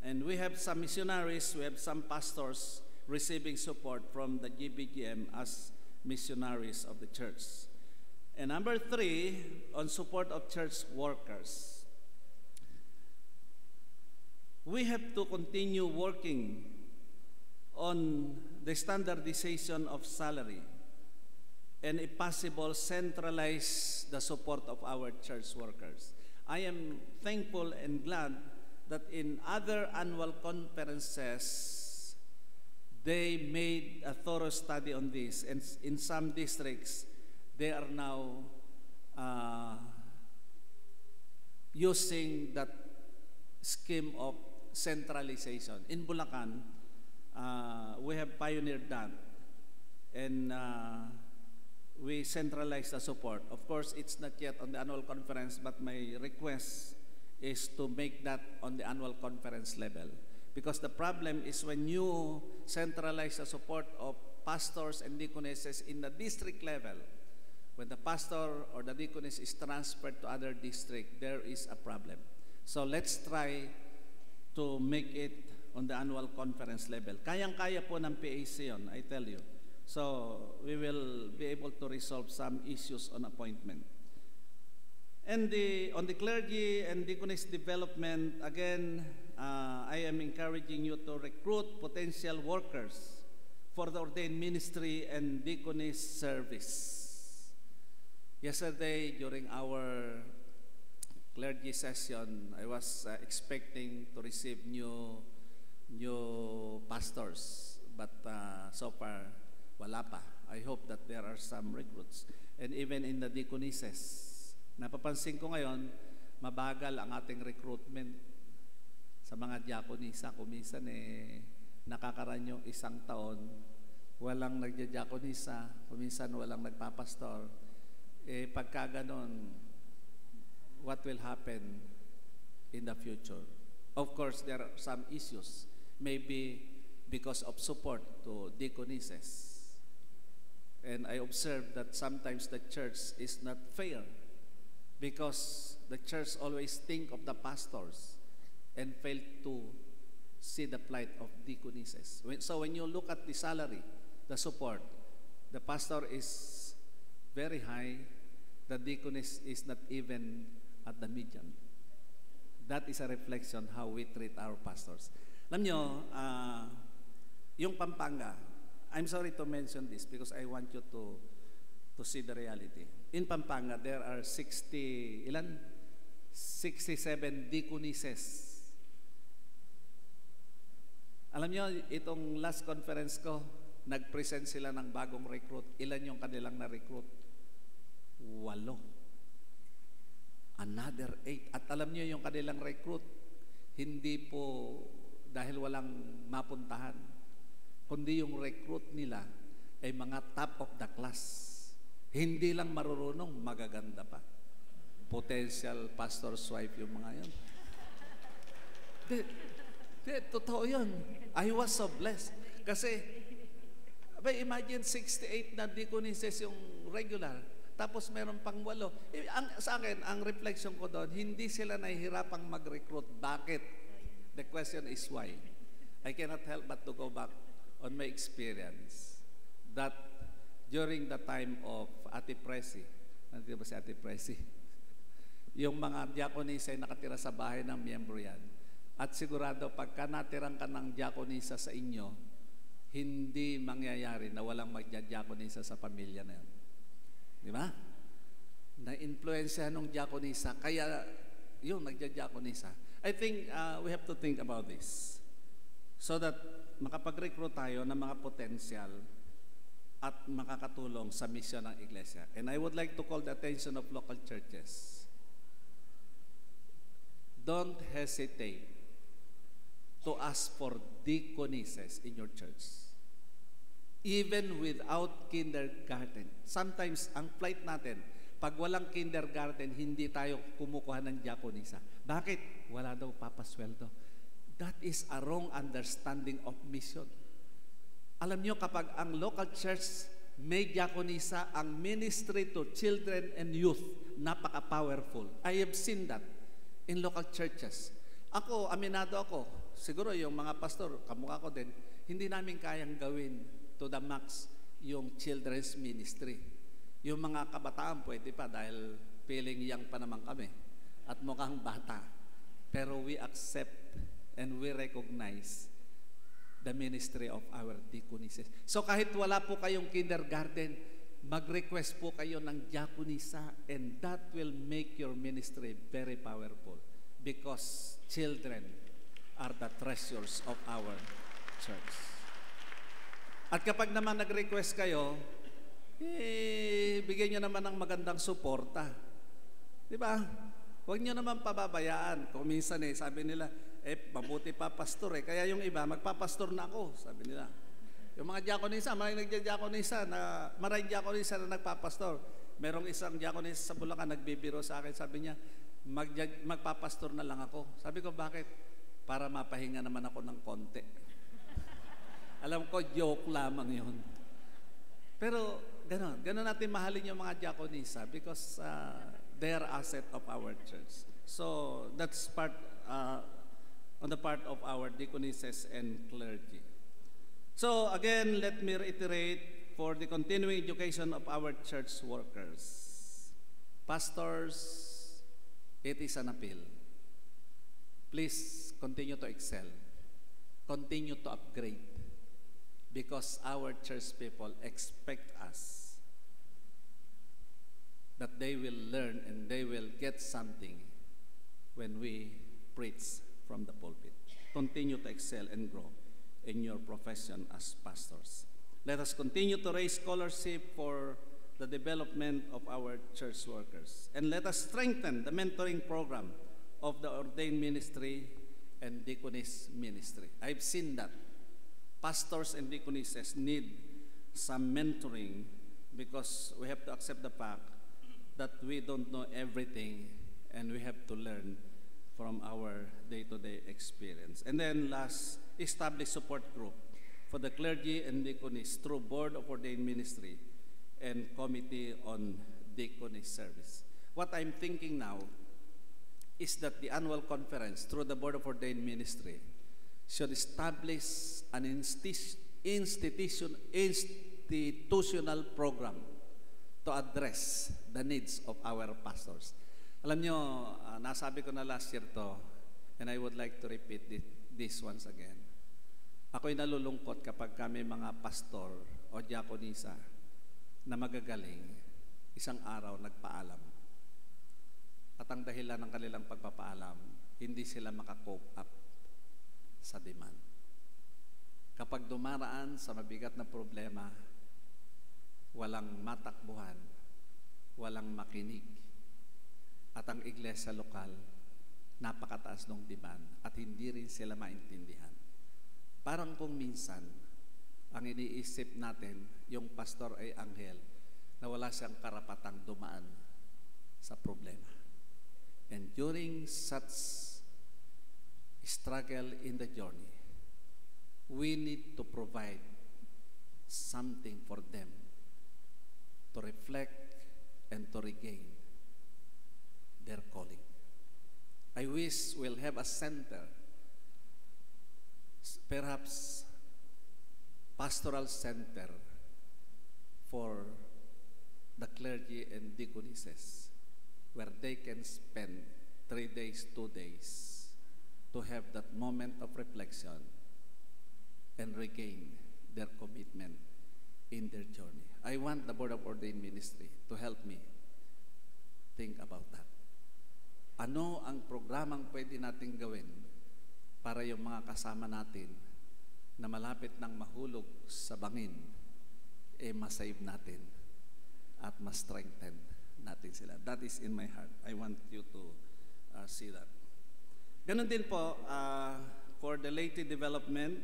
And we have some missionaries, we have some pastors receiving support from the GBGM as missionaries of the church. And number 3, on support of church workers. We have to continue working on the standardization of salary and, if possible, centralize the support of our church workers. I am thankful and glad that in other annual conferences, they made a thorough study on this, and in some districts, they are now using that scheme of centralization. In Bulacan, we have pioneered that, and we centralize the support. Of course, it's not yet on the annual conference, but my request is to make that on the annual conference level. Because the problem is when you centralize the support of pastors and deaconesses in the district level, when the pastor or the deaconess is transferred to other district, there is a problem. So let's try to make it on the annual conference level. Kayang-kaya po ng PAC yun, I tell you. So we will be able to resolve some issues on appointment. And on the clergy and deaconess development, again, I am encouraging you to recruit potential workers for the ordained ministry and deaconess service. Yesterday, during our clergy session, I was expecting to receive new pastors, but so far, wala pa. I hope that there are some recruits. And even in the deaconesses, napapansin ko ngayon, mabagal ang ating recruitment sa mga diakonisa. Kuminsan nakakaran yung isang taon, walang nagdiakonisa, kuminsan walang nagpapastor. pagka ganon, what will happen in the future? Of course, there are some issues. Maybe because of support to deaconesses. And I observed that sometimes the church is not fair because the church always think of the pastors and fail to see the plight of deaconesses. So when you look at the salary, the support, the pastor is very high, the deaconess is not even at the median. That is a reflection how we treat our pastors. Alam nyo, yung Pampanga, I'm sorry to mention this because I want you to see the reality. In Pampanga, there are 67 deaconesses. Alam nyo, itong last conference ko, nag-present sila ng bagong recruit. Ilan yung kanilang na-recruit? 8. Another 8. At alam nyo yung kanilang recruit, hindi po dahil walang mapuntahan, kundi yung recruit nila ay mga top of the class. Hindi lang marurunong, magaganda pa. Potential pastor's wife yung mga yun. Totoo yun. I was so blessed. Kasi, imagine 68 na deaconesses yung regular, tapos meron pang 8. Sa akin, ang reflection ko doon, hindi sila nahihirapang mag-recruit. Bakit? The question is why. I cannot help but to go back on my experience that during the time of Ate Presi, nandito ba si Ate Presi? Yung mga diakonisa ay nakatira sa bahay ng miyembro yan. At sigurado, pagka natirang ka ng diakonisa sa inyo, hindi mangyayari na walang magdiakonisa sa pamilya na yan. Di ba? Na-influensya ng diakonisa, kaya yung nagdiakonisa. I think we have to think about this so that makapag-recruit tayo ng mga potensyal at makakatulong sa misyon ng iglesia. And I would like to call the attention of local churches. Don't hesitate to ask for deaconesses in your church. Even without kindergarten. Sometimes, ang plight natin, pag walang kindergarten, hindi tayo kumukuha ng diakonisa. Bakit? Wala daw papasweldo. That is a wrong understanding of mission. Alam nyo, kapag ang local church may diakonisa, ang ministry to children and youth, napaka-powerful. I have seen that in local churches. Ako, aminado ako, siguro yung mga pastor, kamukha ko din, hindi namin kayang gawin to the max yung children's ministry. Yung mga kabataan pwede pa dahil feeling young pa naman kami at mukhang bata. Pero we accept and we recognize the ministry of our deaconesses. So kahit wala po kayong kindergarten, mag-request po kayo ng diakonisa and that will make your ministry very powerful because children are the treasures of our church. At kapag naman nag-request kayo, bigyan nyo naman ng magandang suporta. Di ba? Huwag nyo naman pababayaan. Kung minsan sabi nila, mabuti pa pastor Kaya yung iba, magpapastor na ako, sabi nila. Yung mga diakonisa, maraming nagdiakonisa na nagpapastor. Merong isang diakonisa sa Bulacan, nagbibiro sa akin, sabi niya, magpapastor na lang ako. Sabi ko, bakit? Para mapahinga naman ako ng konti. Alam ko, joke lamang yun. Pero, ganon natin mahalin yung mga diakonisa because they are asset of our church. So, that's part, on the part of our deaconesses and clergy. So again, let me reiterate for the continuing education of our church workers. Pastors, it is an appeal. Please continue to excel. Continue to upgrade. Because our church people expect us that they will learn and they will get something when we preach from the pulpit. Continue to excel and grow in your profession as pastors. Let us continue to raise scholarship for the development of our church workers. And let us strengthen the mentoring program of the ordained ministry and deaconess ministry. I've seen that. Pastors and deaconesses need some mentoring because we have to accept the fact that we don't know everything and we have to learn from our day-to-day experience. And then last, establish support group for the clergy and deaconess through Board of Ordained Ministry and Committee on Deaconess Service. What I'm thinking now is that the annual conference through the Board of Ordained Ministry should establish an institutional program to address the needs of our pastors. Alam nyo, nasabi ko na last year to, and I would like to repeat this once again. Ako'y nalulungkot kapag kami mga pastor o diakonisa na magagaling, isang araw nagpaalam. At ang dahilan ng kanilang pagpapaalam, hindi sila makakope up sa demand. Kapag dumaraan sa mabigat na problema, walang matakbuhan, walang makinig. At ang iglesia lokal, napakataas ng demand at hindi rin sila maintindihan. Parang kung minsan, ang iniisip natin, yung pastor ay anghel na wala siyang karapatang dumaan sa problema. And during such struggle in the journey, we need to provide something for them to reflect and to regain their calling. I wish we'll have a center, perhaps pastoral center for the clergy and deaconesses, where they can spend 3 days, 2 days to have that moment of reflection and regain their commitment in their journey. I want the Board of Ordained Ministry to help me think about that. Ano ang programang pwede natin gawin para yung mga kasama natin na malapit nang mahulog sa bangin, masave natin at ma-strengthen natin sila. That is in my heart. I want you to see that. Ganon din po, for the laity development,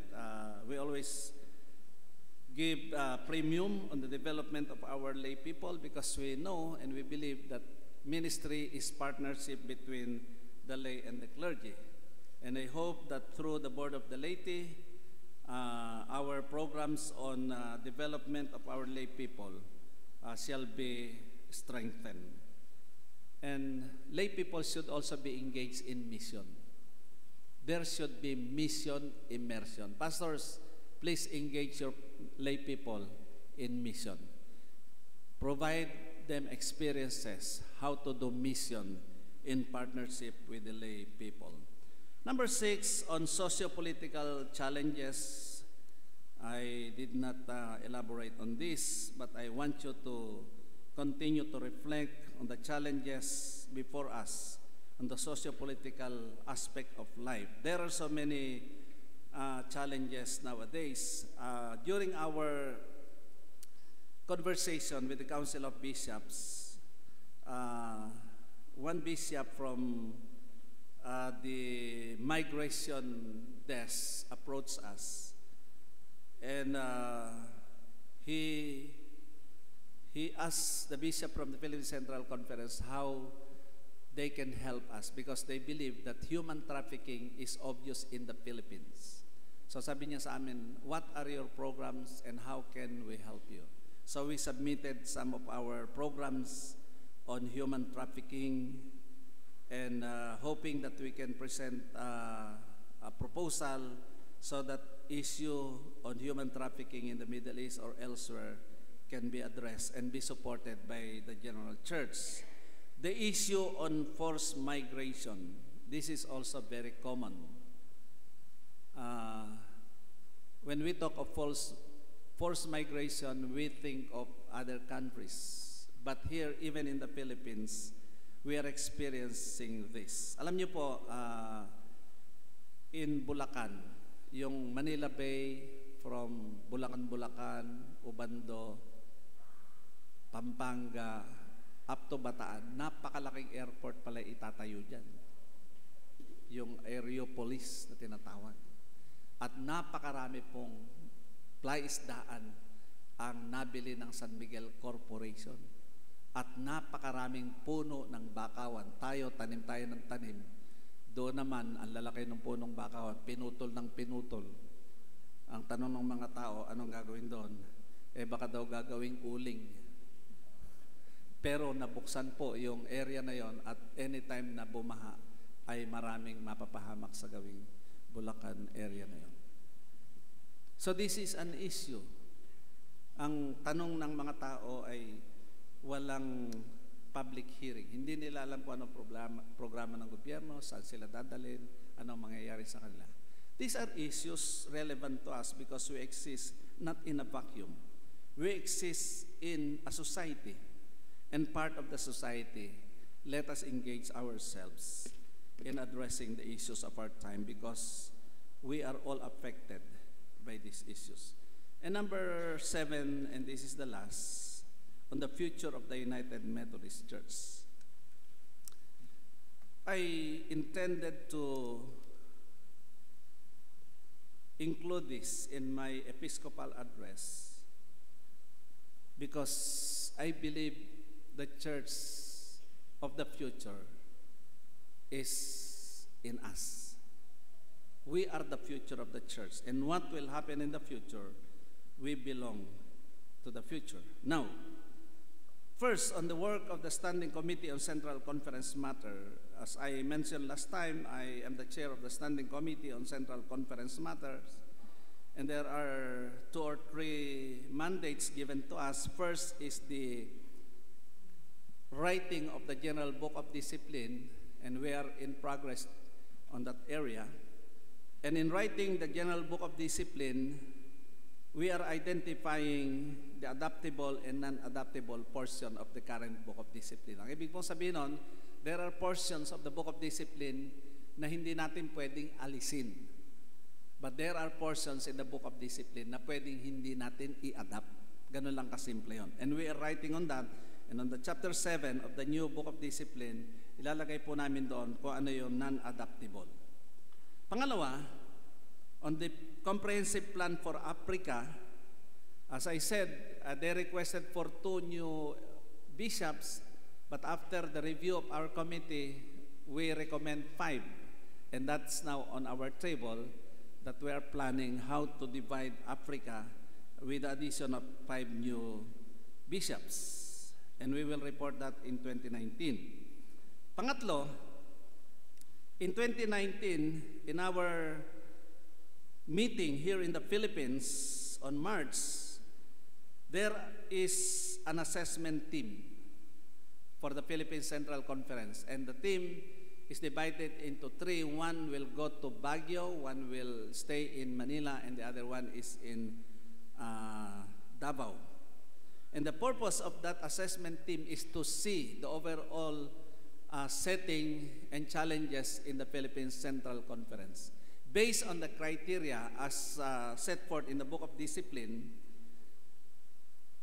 we always give premium on the development of our lay people because we know and we believe that ministry is partnership between the lay and the clergy. And I hope that through the Board of the Laity, our programs on development of our lay people shall be strengthened. And lay people should also be engaged in mission. There should be mission immersion. Pastors, please engage your lay people in mission. Provide them experiences how to do mission in partnership with the lay people. Number 6, on socio-political challenges. I did not elaborate on this, but I want you to continue to reflect on the challenges before us on the socio-political aspect of life. There are so many challenges nowadays. During our conversation with the Council of Bishops, one bishop from the migration desk approached us, and he asked the bishop from the Philippine Central Conference how they can help us because they believe that human trafficking is obvious in the Philippines. So sabi niya sa amin, what are your programs and how can we help you? So we submitted some of our programs on human trafficking and hoping that we can present a proposal so that issue on human trafficking in the Middle East or elsewhere can be addressed and be supported by the General Church. The issue on forced migration, this is also very common. When we talk of forced migration, we think of other countries. But here, even in the Philippines, we are experiencing this. Alam niyo po, in Bulacan, yung Manila Bay from Bulacan, Ubando, Pampanga, up to Bataan, napakalaking airport pala itatayo dyan. Yung Aeropolis na tinatawag. At napakarami pong fly-isdaan ang nabili ng San Miguel Corporation. at napakaraming puno ng bakawan. Tayo ng tanim. Doon naman, ang lalaki ng punong bakawan, pinutol ng pinutol. Ang tanong ng mga tao, anong gagawin doon? Baka daw gagawing uling. Pero nabuksan po yung area na yon at anytime na bumaha, ay maraming mapapahamak sa gawing Bulacan area na yon. So this is an issue. Ang tanong ng mga tao ay walang public hearing. Hindi nila alam kung anong programa ng gobyerno, saan sila dadalhin, anong mangyayari sa kanila. These are issues relevant to us because we exist not in a vacuum. We exist in a society. And part of the society, let us engage ourselves in addressing the issues of our time because we are all affected by these issues. And number 7, and this is the last, on the future of the United Methodist Church. I intended to include this in my Episcopal address because I believe the church of the future is in us. We are the future of the church, and what will happen in the future, we belong to the future. Now, first, on the work of the Standing Committee on Central Conference Matter, as I mentioned last time, I am the chair of the Standing Committee on Central Conference Matters, and there are 2 or 3 mandates given to us. First is the writing of the General Book of Discipline, and we are in progress on that area. And in writing the General Book of Discipline, we are identifying the adaptable and non-adaptable portion of the current Book of Discipline. Ang ibig pong sabihin nun, there are portions of the Book of Discipline na hindi natin pwedeng alisin. But there are portions in the Book of Discipline na pwedeng hindi natin i-adapt. Ganun lang kasimple yun. And we are writing on that. And on the chapter 7 of the new Book of Discipline, ilalagay po namin doon kung ano yung non-adaptable. Pangalawa, on the comprehensive plan for Africa, as I said, they requested for 2 new bishops, but after the review of our committee, we recommend 5. And that's now on our table, that we are planning how to divide Africa with the addition of 5 new bishops. And we will report that in 2019. Pangatlo, in 2019, in our meeting here in the Philippines on March, there is an assessment team for the Philippine Central Conference. And the team is divided into 3. One will go to Baguio, one will stay in Manila, and the other one is in Davao. And the purpose of that assessment team is to see the overall setting and challenges in the Philippine Central Conference. Based on the criteria as set forth in the Book of Discipline,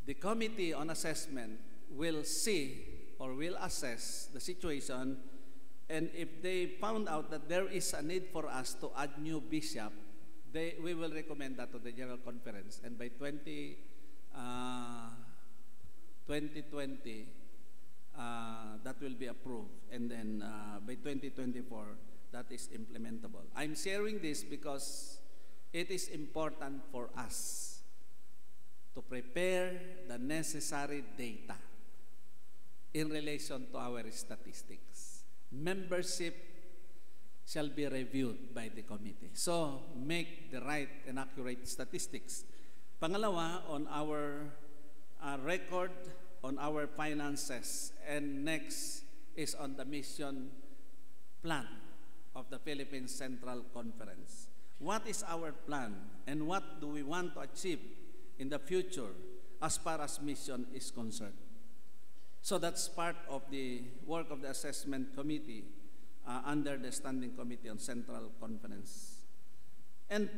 the Committee on Assessment will see or will assess the situation, and if they found out that there is a need for us to add new bishop, we will recommend that to the General Conference, and by 2020, that will be approved, and then by 2024, that is implementable. I'm sharing this because it is important for us to prepare the necessary data in relation to our statistics. Membership shall be reviewed by the committee. So, make the right and accurate statistics. Pangalawa, on our record, on our finances, and next is on the mission plan of the Philippine Central Conference. What is our plan, and what do we want to achieve in the future as far as mission is concerned? So that's part of the work of the assessment committee under the Standing Committee on Central Conference. And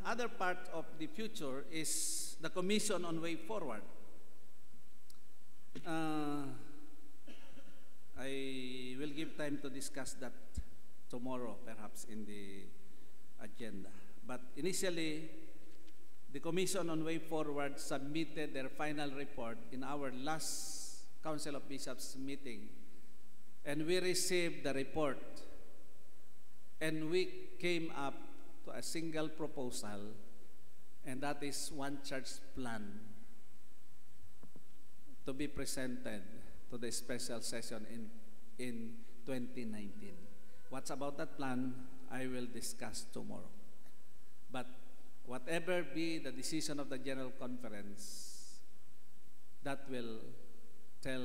other part of the future is the Commission on Way Forward. I will give time to discuss that tomorrow, perhaps in the agenda. But initially, the Commission on Way Forward submitted their final report in our last Council of Bishops meeting, and we received the report, and we came up to a single proposal, and that is one church plan to be presented to the special session in 2019. What's about that plan, I will discuss tomorrow. But whatever be the decision of the General Conference, that will tell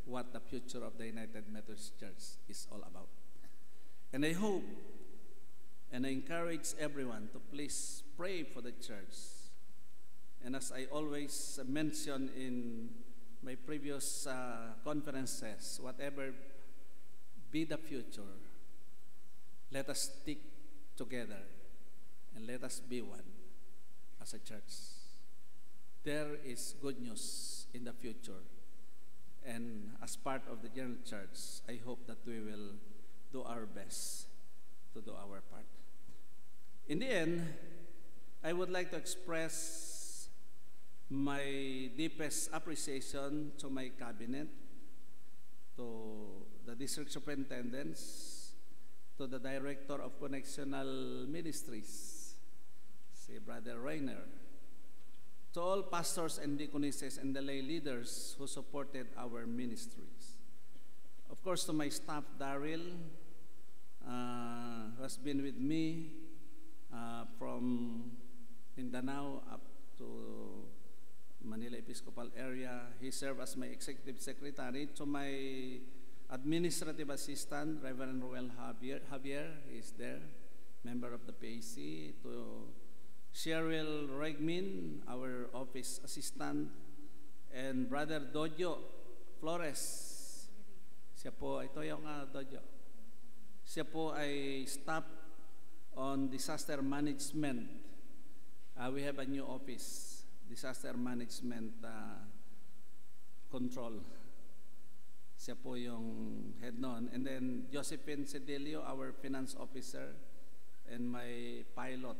what the future of the United Methodist Church is all about. And I hope and I encourage everyone to please pray for the church. And as I always mention in my previous conferences, whatever be the future, let us stick together and let us be one as a church. There is good news in the future. And as part of the General Church, I hope that we will do our best to do our part. In the end, I would like to express my deepest appreciation to my cabinet, to the district superintendents, to the director of connectional ministries, si Brother Rainer, to all pastors and deaconesses and the lay leaders who supported our ministries. Of course, to my staff, Daryl, who has been with me from Mindanao up to Manila Episcopal area. He served as my executive secretary. To my administrative assistant, Reverend Roel Javier, he is there, member of the PAC. To Cheryl Regmin, our office assistant, and Brother Dojo Flores. Siya po, ito yung Dojo. Siya po ay staff on disaster management. We have a new office, disaster management control. Siya po yung head noon. And then Josephine Cedilio, our finance officer, and my pilot,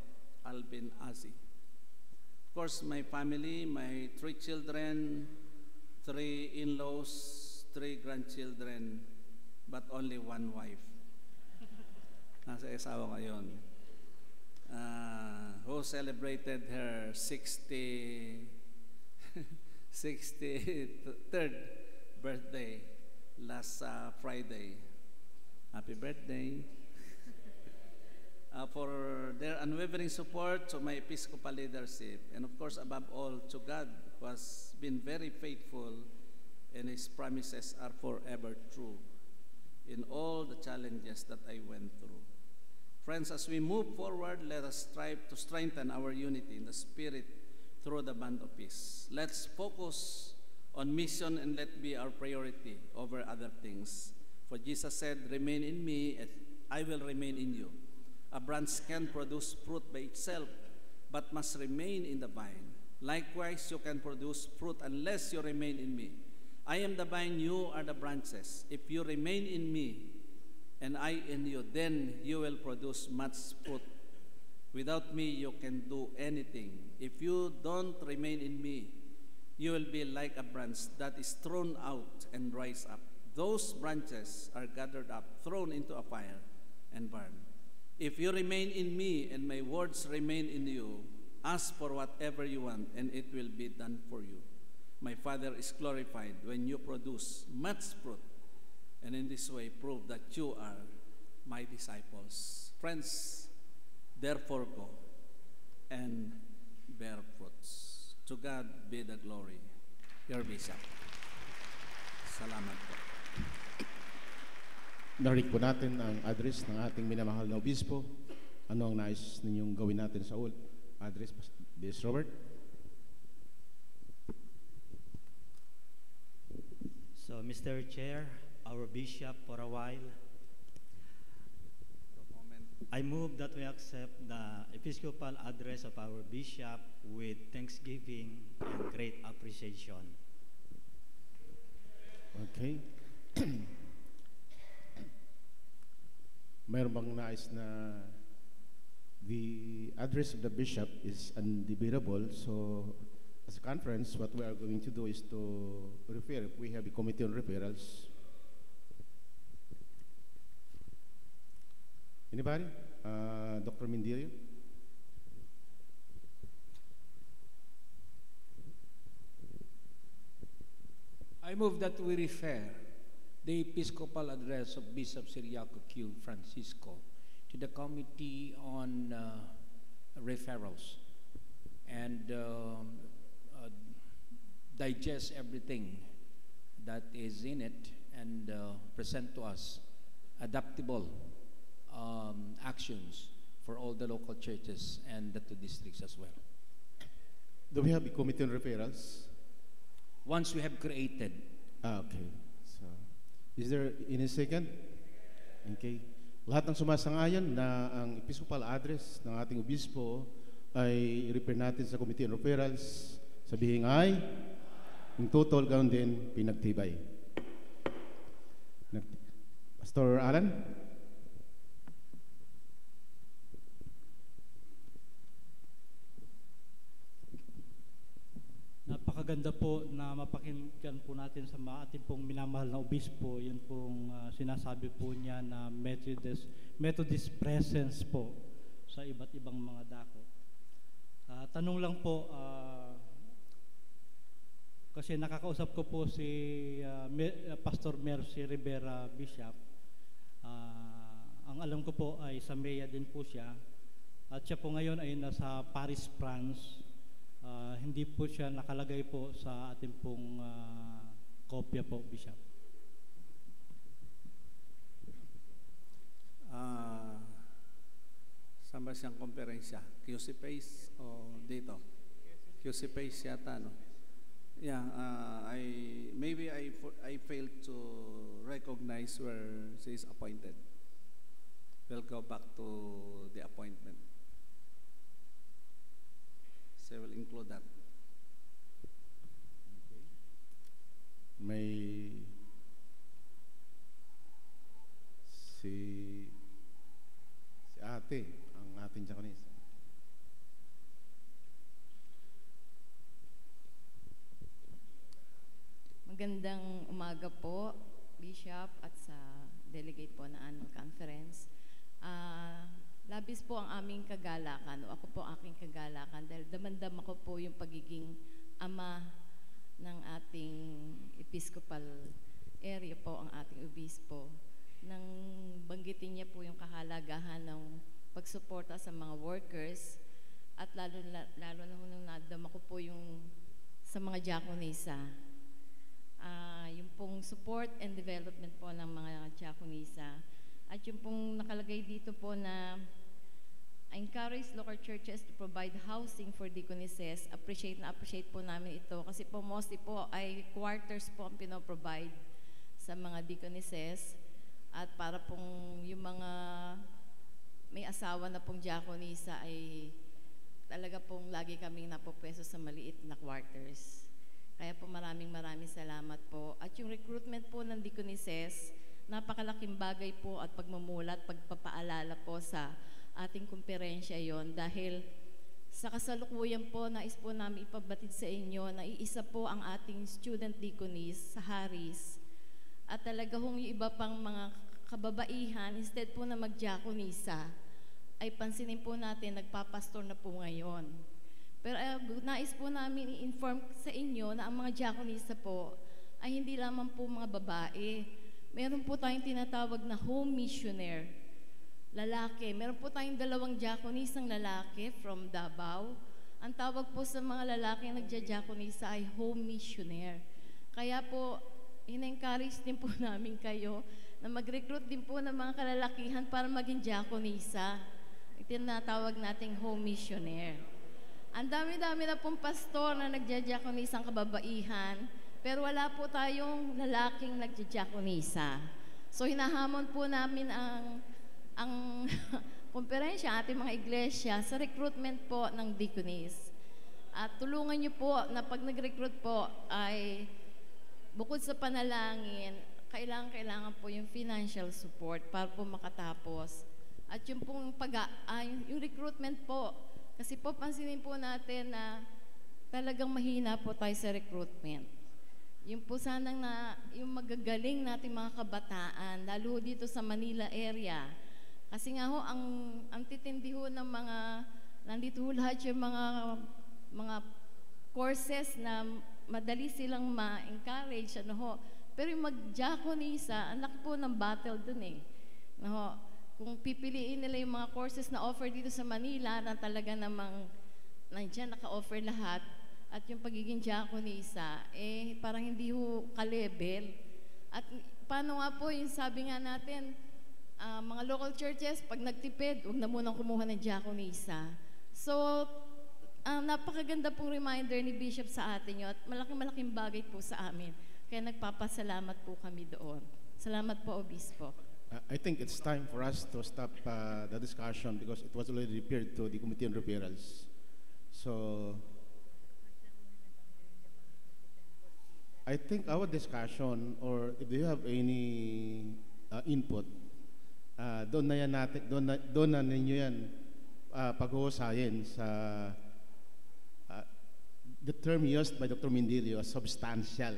Alvin Azi. Of course, my family, my 3 children, 3 in-laws, 3 grandchildren, but only 1 wife. Nasa asawa ngayon. Who celebrated her 63rd birthday last Friday. Happy birthday. For their unwavering support to my Episcopal leadership, and of course, above all, to God, who has been very faithful, and His promises are forever true in all the challenges that I went through. Friends, as we move forward, let us strive to strengthen our unity in the Spirit through the band of peace. Let's focus on mission and let be our priority over other things. For Jesus said, "Remain in me, and I will remain in you." A branch can produce fruit by itself, but must remain in the vine. Likewise, you can produce fruit unless you remain in me. I am the vine, you are the branches. If you remain in me, and I in you, then you will produce much fruit. Without me, you can do anything. If you don't remain in me, you will be like a branch that is thrown out and dries up. Those branches are gathered up, thrown into a fire, and burned. If you remain in me and my words remain in you, ask for whatever you want, and it will be done for you. My Father is glorified when you produce much fruit, and in this way prove that you are my disciples. Friends, therefore go and bear fruits. To God be the glory. Your Bishop. Salamat po. Narinig po natin ang address ng ating minamahal na obispo. Ano ang nais ninyong gawin natin sa address, Bishop Robert? So, Mr. Chair, our bishop for a while, I move that we accept the Episcopal address of our bishop with thanksgiving and great appreciation. Okay. Mayroon bang nais na the address of the bishop is undebatable, so as a conference, what we are going to do is to refer, if we have a committee on referrals. Anybody? Dr. Mindirio? I move that we refer the Episcopal Address of Bishop Ciriaco Q. Francisco to the Committee on Referrals and digest everything that is in it and present to us adaptable actions for all the local churches and the 2 districts as well. Do we have a committee on referrals? Once we have created. Okay. So, is there any second? Okay. Lahat ng sumasangayon na ang episcopal address ng ating obispo ay refer natin sa committee on referrals. Sabihin ay, yung total ganoon din pinagtibay. Pastor Alan? Napakaganda po na mapakinggan po natin sa ating pong minamahal na obispo, yun pong sinasabi po niya na Methodist presence po sa iba't ibang mga dako. Tanong lang po, kasi nakakausap ko po si Pastor Mercy Rivera Bishop. Ang alam ko po ay sa Maya din po siya. At siya po ngayon ay nasa Paris, France. Hindi po siya nakalagay po sa ating pong kopya po, Bishop. Saan ba siyang komperensya? QC Pace o dito? QC Pace yata, no? Yeah, I failed to recognize where she is appointed. We'll go back to the appointment. So we'll include that. May si ate, ang ating Japanese. Magandang umaga po, Bishop, at sa delegate po na annual conference. Labis po ang aming kagalakan, o ako po ang aking kagalakan, dahil damandam ako po yung pagiging ama ng ating episcopal area po, ang ating obispo. Nang banggitin niya po yung kahalagahan ng pagsuporta sa mga workers, at lalo na nung nadama ko po yung sa mga diakonisa. Yung pong support and development po ng mga diakonisa. At yung pong nakalagay dito po na I encourage local churches to provide housing for deaconesses. Appreciate po namin ito kasi po mostly po ay quarters po ang pinoprovide sa mga deaconesses at para pong yung mga may asawa na pong diakonisa ay talaga pong lagi kaming napopwesto sa maliit na quarters. Kaya po maraming salamat po. At yung recruitment po ng deaconesses, napakalaking bagay po at pagmumulat, pagpapaalala po sa ating kumperensya yon dahil sa kasalukuyan po nais po namin ipabatid sa inyo na iisa po ang ating student deaconess sa Haris at talaga yung iba pang mga kababaihan instead po na magdiakonisa ay pansinin po natin nagpapastor na po ngayon. Pero nais po namin i-inform sa inyo na ang mga diakonisa po ay hindi lamang po mga babae. Meron po tayong tinatawag na home missionary. Lalaki. Meron po tayong 2 diakonisang lalaki from Davao. Ang tawag po sa mga lalaki na nagdiakonisa ay home missionary. Kaya po, in-encourage din po namin kayo na mag-recruit din po ng mga kalalakihan para maging diakonisa. Tinatawag nating home missionary. Ang dami-dami na pong pastor na nagdiakonisang kababaihan, pero wala po tayong lalaking nagdiakonisa. So hinahamon po namin ang komperensya, ating mga iglesia, sa recruitment po ng deaconess. At tulungan niyo po na pag nag-recruit po ay bukod sa panalangin, kailangan po yung financial support para po makatapos. At yung pong yung recruitment po, kasi po pansinin po natin na talagang mahina po tayo sa recruitment. Yung po sanang yung magagaling nating mga kabataan, lalo dito sa Manila area. Kasi nga ho, ang titindi ho ng nandito ho lahat yung mga courses na madali silang ma-encourage, ano ho. Pero yung mag-diaconisa, ang laki po ng battle dun eh. No ho, kung pipiliin nila yung mga courses na offer dito sa Manila, na talaga namang nandiyan naka-offer lahat, at yung pagiging diaconisa, parang hindi ho ka-level. At paano nga po yung sabi nga natin, mga local churches, pag nagtipid, huwag na munang kumuha ng diaconisa. So, napakaganda pong reminder ni Bishop sa atin yun, at malaking bagay po sa amin. Kaya nagpapasalamat po kami doon. Salamat po, Obispo. I think it's time for us to stop the discussion because it was already referred to the Committee on Referrals. So, I think our discussion, or if you have any input, doon na ninyo yan pag-uusayin sa the term used by Dr. Mindilio as substantial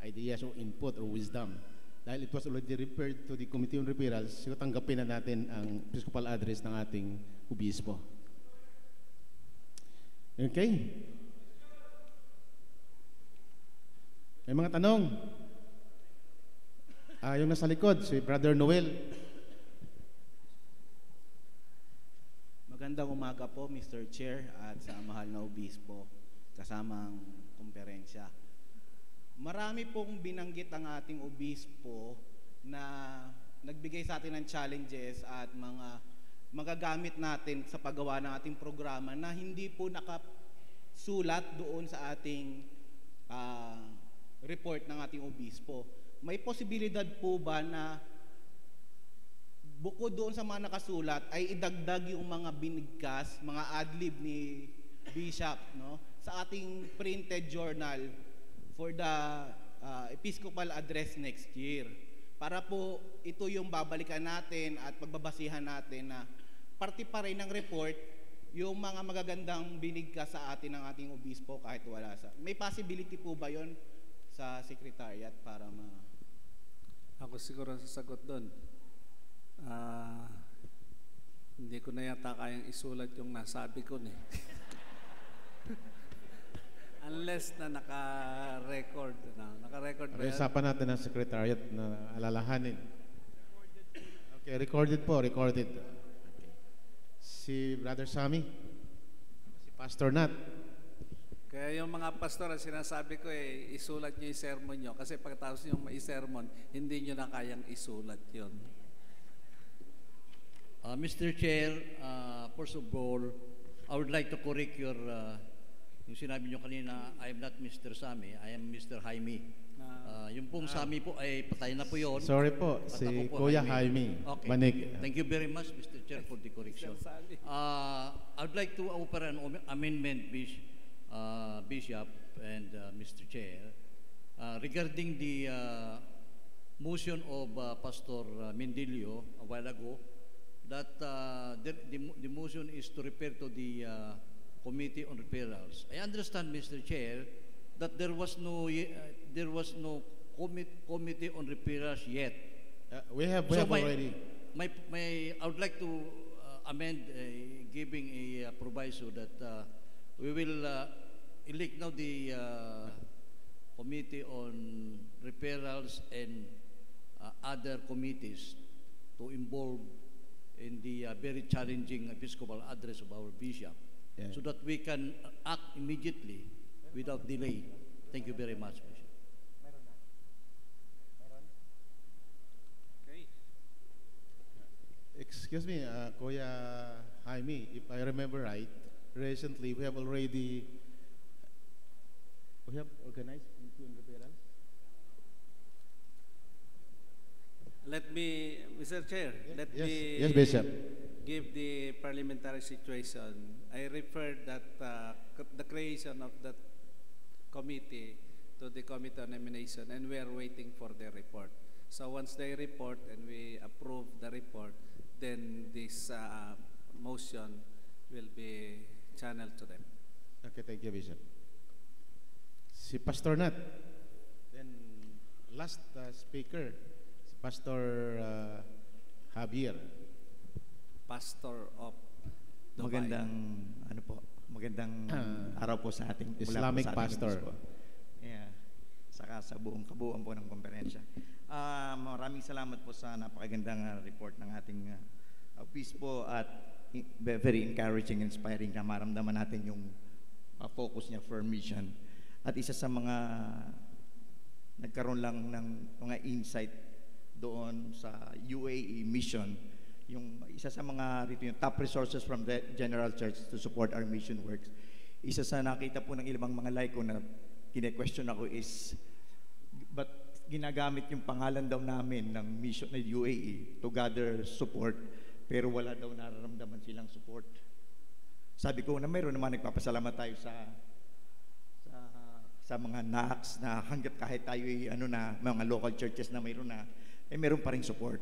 ideas or input or wisdom. Dahil it was already referred to the Committee on Referrals, so tanggapin na natin ang episcopal address ng ating obispo. Okay? May mga tanong? Yung nasa likod, si Brother Noel. Magandang umaga po, Mr. Chair, at sa mahal na obispo, kasamang kumperensya. Marami pong binanggit ang ating obispo na nagbigay sa atin ng challenges at mga magagamit natin sa paggawa ng ating programa na hindi po nakasulat doon sa ating report ng ating obispo. May posibilidad po ba na bukod doon sa mga nakasulat ay idagdag yung mga binigkas, mga adlib ni Bishop, no, sa ating printed journal for the Episcopal Address next year. Para po ito yung babalikan natin at pagbabasihan natin na parte pa rin ng report yung mga magagandang binigkas sa atin ng ating obispo kahit wala sa. May possibility po ba yon sa secretariat para Ako siguro sasagot doon. Hindi ko na yata kayang isulat yung nasabi ko eh. Unless na naka-record. Naka-record ba yan? Usapan natin ang secretariat na alalahanin. Okay, recorded po, recorded. Okay. Si Brother Sammy, si Pastor Nat. Kaya yung mga pastor, ang sinasabi ko isulat nyo yung sermon nyo. Kasi pagkatapos nyo mai-sermon, hindi nyo na kayang isulat yun. Mr. Chair, first of all, I would like to correct your, yung sinabi nyo kanina, I am not Mr. Sammy, I am Mr. Jaime. Yung pong Sammy po ay patay na po yun. Sorry po, si Kuya Jaime. Okay. Manig. Thank you very much, Mr. Chair, for the correction. I would like to offer an amendment, Bishop and Mr. Chair, regarding the motion of Pastor Mindilio a while ago, that the motion is to refer to the Committee on Referrals. I understand, Mr. Chair, that there was no committee on referrals yet. We have already. I would like to amend, giving a proviso that we will elect now the Committee on Referrals and other committees to involve in the very challenging Episcopal address of our Bishop, so that we can act immediately without delay. Thank you very much, Bishop. Okay. Excuse me, Kuya Jaime, if I remember right, recently we have organized Committee on Referrals. Let me, Mr. Chair, Yes, Bishop. Give the parliamentary situation. I referred that the creation of that committee to the Committee on Nomination, and we are waiting for their report. So once they report and we approve the report, then this motion will be channeled to them. Okay, thank you, Bishop. si Pastor Nat. Then last speaker, si Pastor Javier. Pastor of Dubai. Magandang araw po sa ating Islamic mula po sa ating pastor. obispo. Yeah. Saka sa buong kabuuan po ng komperensya. Maraming salamat po sa napakagandang report ng ating obispo at very encouraging, inspiring na maramdaman natin yung focus niya for mission. At isa sa mga nagkaroon lang ng mga insight doon sa UAE mission, yung isa sa mga rito yung top resources from the General Church to support our mission works. Isa sa nakita po ng ilang mga laiko na kine-question ako is but ginagamit yung pangalan daw namin ng mission ng UAE to gather support pero wala daw nararamdaman silang support. Sabi ko na mayroon naman, nagpapasalamat tayo sa mga NACs na hanggat kahit tayo na mga local churches na mayroon na mayroon pa ring support.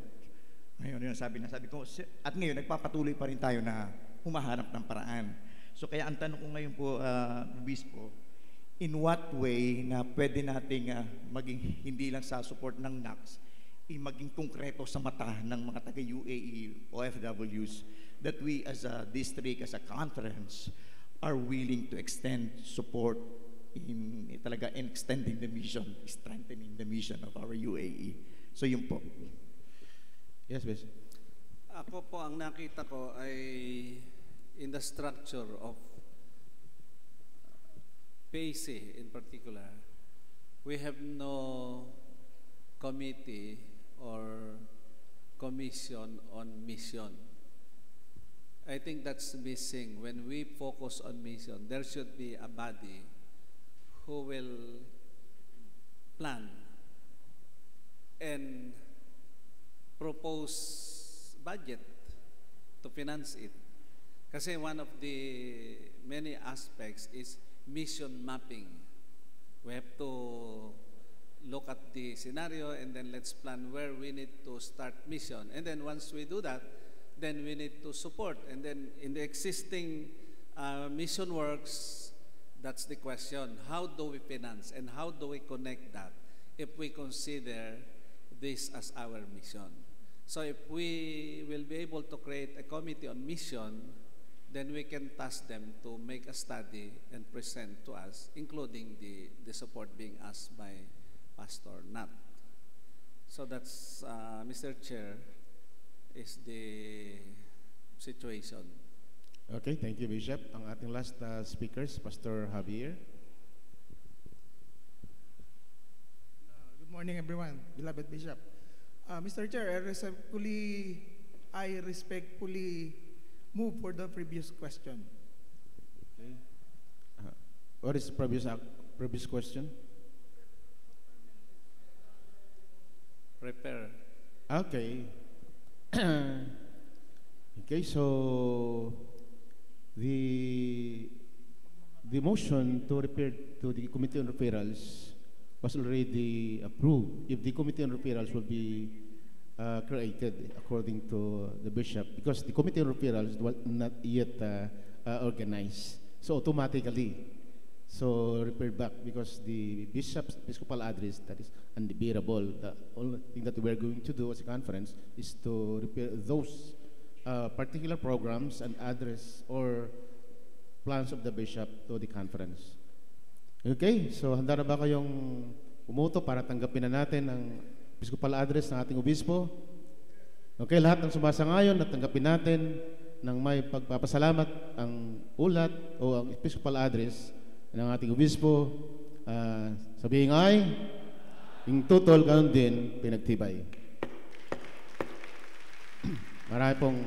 Ngayon, yun sabi ko, at ngayon, nagpapatuloy pa rin tayo na humahanap ng paraan. So, kaya ang tanong ko ngayon po, Obispo, in what way na pwede nating maging hindi lang sa support ng NACS, maging konkreto sa mata ng mga taga-UAE, OFWs, that we as a district, as a conference, are willing to extend support in extending the mission, strengthening the mission of our UAE. So, yun po. Yes, Bishop. Ako po, ang nakita ko ay in the structure of PAC in particular, we have no committee or commission on mission. I think that's missing. When we focus on mission, there should be a body who will plan and propose budget to finance it. Kasi one of the many aspects is mission mapping. We have to look at the scenario and then let's plan where we need to start mission. And then once we do that, then we need to support. And then in the existing mission works, that's the question. How do we finance and how do we connect that if we consider this as our mission? So if we will be able to create a committee on mission, then we can task them to make a study and present to us, including the support being asked by Pastor Nat. So that's, Mr. Chair, is the situation. Okay, thank you, Bishop. Ang ating last speakers, Pastor Javier. Good morning, everyone. Beloved Bishop. Mr. Chair, I respectfully move for the previous question. Okay. What is the previous question? Prepare. Okay. Okay, so the motion to refer to the Committee on Referrals was already approved if the Committee on Referrals will be created according to the Bishop, because the Committee on Referrals was not yet organized. So automatically, so referred back because the Bishop's Episcopal address, that is undebatable. The only thing that we are going to do as a conference is to repair those particular programs and address or plans of the Bishop to the conference. Okay, so handa na ba kayong umuto para tanggapin na natin ang Episcopal address ng ating obispo? Okay, lahat ng sumasangayon na tanggapin natin ng may pagpapasalamat ang ulat o ang Episcopal address ng ating obispo. Sabihin ay, yung tutol, ganun din, pinagtibay. Marami pong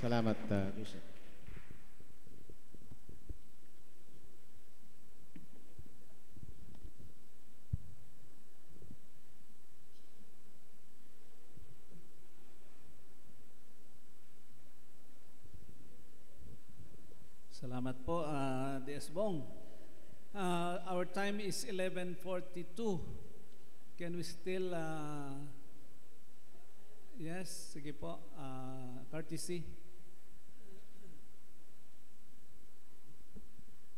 salamat, Bishop. Salamat po, DS Bong. Our time is 11:42. Can we still, yes, sige po, courtesy.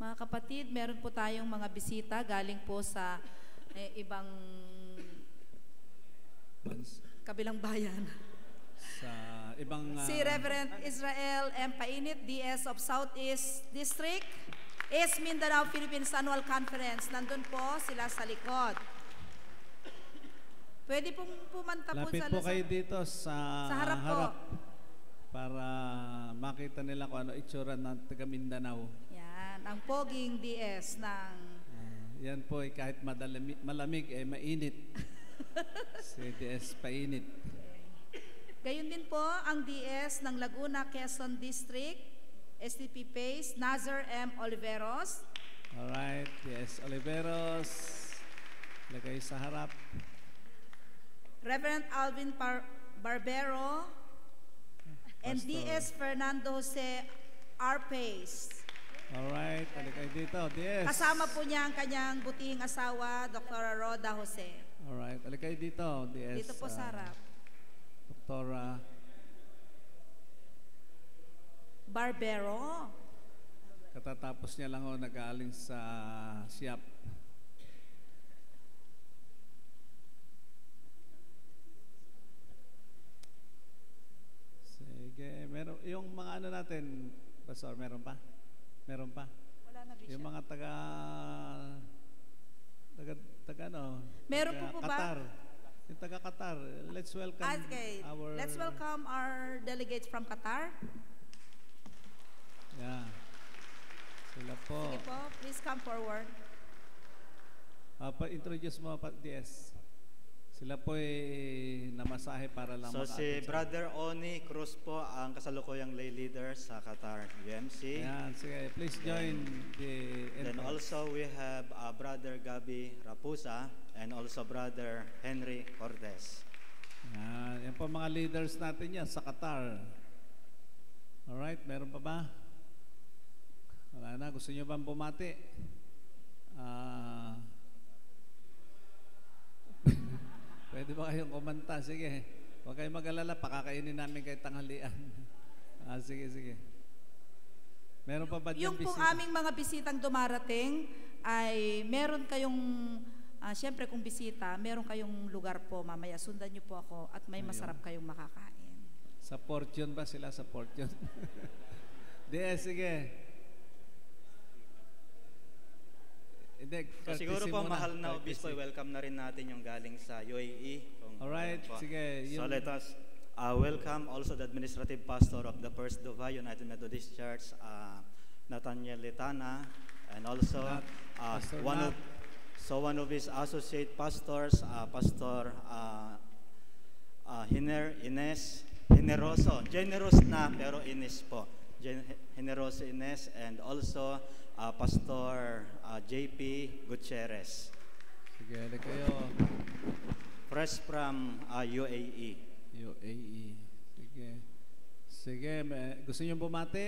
Mga kapatid, meron po tayong mga bisita galing po sa ibang kabilang bayan. Sa ibang... Si Reverend Israel M. Painit, DS of Southeast District, East Mindanao, Philippines Annual Conference. Nandun po sila sa likod. Pwede pong pumanta po Lapit sa po kayo dito sa harap po. Para makita nila kung ano itsura ng taga Mindanao. Yan, ang poging DS ng... Yan po, kahit malamig, mainit. Si DS Painit. Gayon din po ang DS ng Laguna, Quezon District, STP PACE, Nazar M. Oliveros. Alright, DS Oliveros. Lagay sa harap. Reverend Alvin Barbero and Pastor. DS Fernando Jose R. Pace. Alright, halika dito, DS. Kasama po niya ang kanyang butihing asawa, Dr. Roda Jose. Alright, halika dito, DS. Dito po sa harap. Dr. Barbero. Katatapos niya lang nag-aaling sa siyap. Sige, meron yung mga ano natin, Pastor, meron pa? Meron pa? Wala na, Bishop. Yung mga taga ano? Meron po ba? Qatar. Yung taga Qatar. Let's welcome Let's welcome our delegates from Qatar. Yeah. Sila po. Sige po, please come forward. Pa-introduce mo, DS. Sila po namasahe para lang So si Brother Oni Cruz po ang kasalukuyang lay leader sa Qatar UMC. Yan, sige. Please join the... Then also we have Brother Gabi Rapusa and also Brother Henry Cortez. Yan po mga leaders natin yan sa Qatar. Alright, meron pa ba? Wala na. Gusto nyo bang bumati? Pwede ba kayong kumanta? Sige. Huwag kayong mag-alala. Pakakainin namin kay tanghalian. Sige, sige. Meron pa ba dyan Yung pong bisita? aming mga bisitang dumarating ay meron kayong, siyempre kung bisita, meron kayong lugar po mamaya. Sundan niyo po ako at may masarap kayong makakain. Sa Fortune ba sila? Sa Fortune? Sige. So siguro po mahal na obispo, welcome na rin natin yung galing sa UAE. Alright, sige. So let us welcome also the administrative pastor of the First Dubai United Methodist Church, Nathaniel Letana, and also one of his associate pastors, Pastor Generoso, generous na pero Ines po. Generoso Ines, and also Pastor JP Gutierrez. Sige, ano kayo? Fresh from UAE. UAE. Sige. Sige, gusto niyo bumati?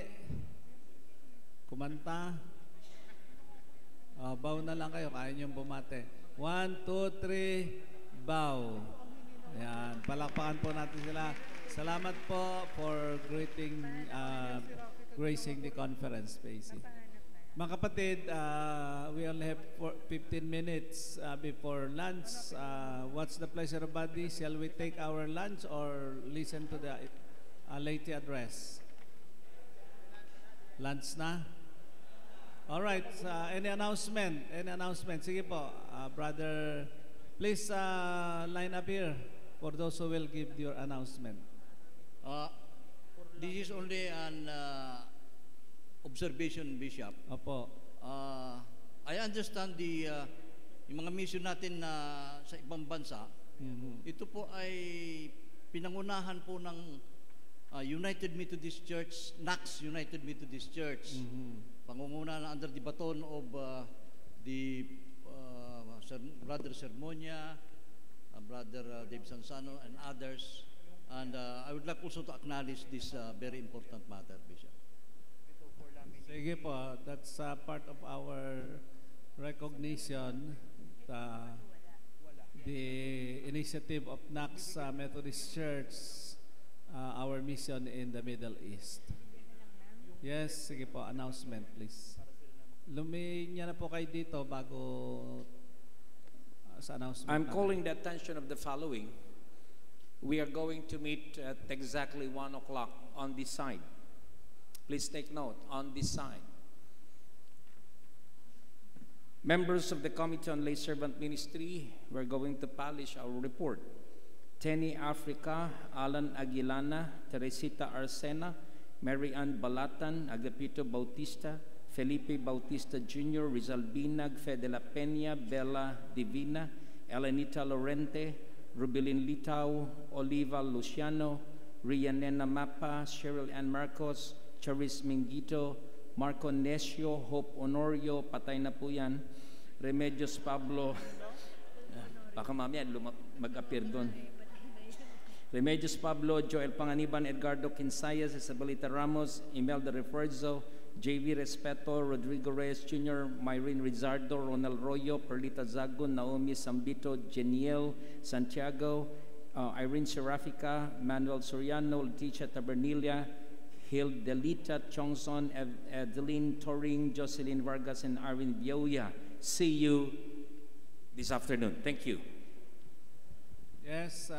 Kumanta? Bow na lang kayo, kaya niyo bumati. 1, 2, 3, bow. Ayan, palakpakan po natin sila. Salamat po for gracing the conference, Pacey. Mga kapatid, we only have 15 minutes before lunch. What's the pleasure of body? Shall we take our lunch or listen to the late address? Lunch na? Alright, any announcement? Any announcement? Sige po, brother, please line up here for those who will give your announcement. This is only an observation, Bishop. Opo. I understand yung mga mission natin na sa ibang bansa, ito po ay pinangunahan po ng United Methodist Church, NAX United Methodist Church. Pangunguna under the baton of the Brother Sermonia, Brother Dave Sansano, and others. And I would like also to acknowledge this very important matter, Bishop. Sige po, that's part of our recognition, the initiative of NAX Methodist Church, our mission in the Middle East. Yes, sige po, announcement please. luminya na po kayo dito bago sa announcement. I'm natin. calling the attention of the following. We are going to meet at exactly 1 o'clock on this side. Please take note, on this side. Members of the Committee on Lay Servant Ministry, we're going to publish our report. Tenny Africa, Alan Aguilana, Teresita Arsena, Mary Ann Balatan, Agapito Bautista, Felipe Bautista Jr., Rizal Binag, Fede La Peña, Bella Divina, Elenita Lorente, Rubilin Litao, Oliva Luciano, Rianena Mapa, Cheryl Ann Marcos, Charis Mingito, Marco Nesio, Hope Honorio, patay na po yan, Remedios Pablo, baka mamaya mag-appear doon. Remedios Pablo, Joel Panganiban, Edgardo Quinsayas, Isabelita Ramos, Imelda Refuerzo, JV Respeto, Rodrigo Reyes Jr., Myrene Rizardo, Ronald Royo, Perlita Zagon, Naomi Sambito, Jeniel Santiago, Irene Serafica, Manuel Soriano, Leticia Tabernilia, Hildelita Chongson, Adeline Toring, Jocelyn Vargas, and Arvin Bioya. See you this afternoon. Thank you. Yes,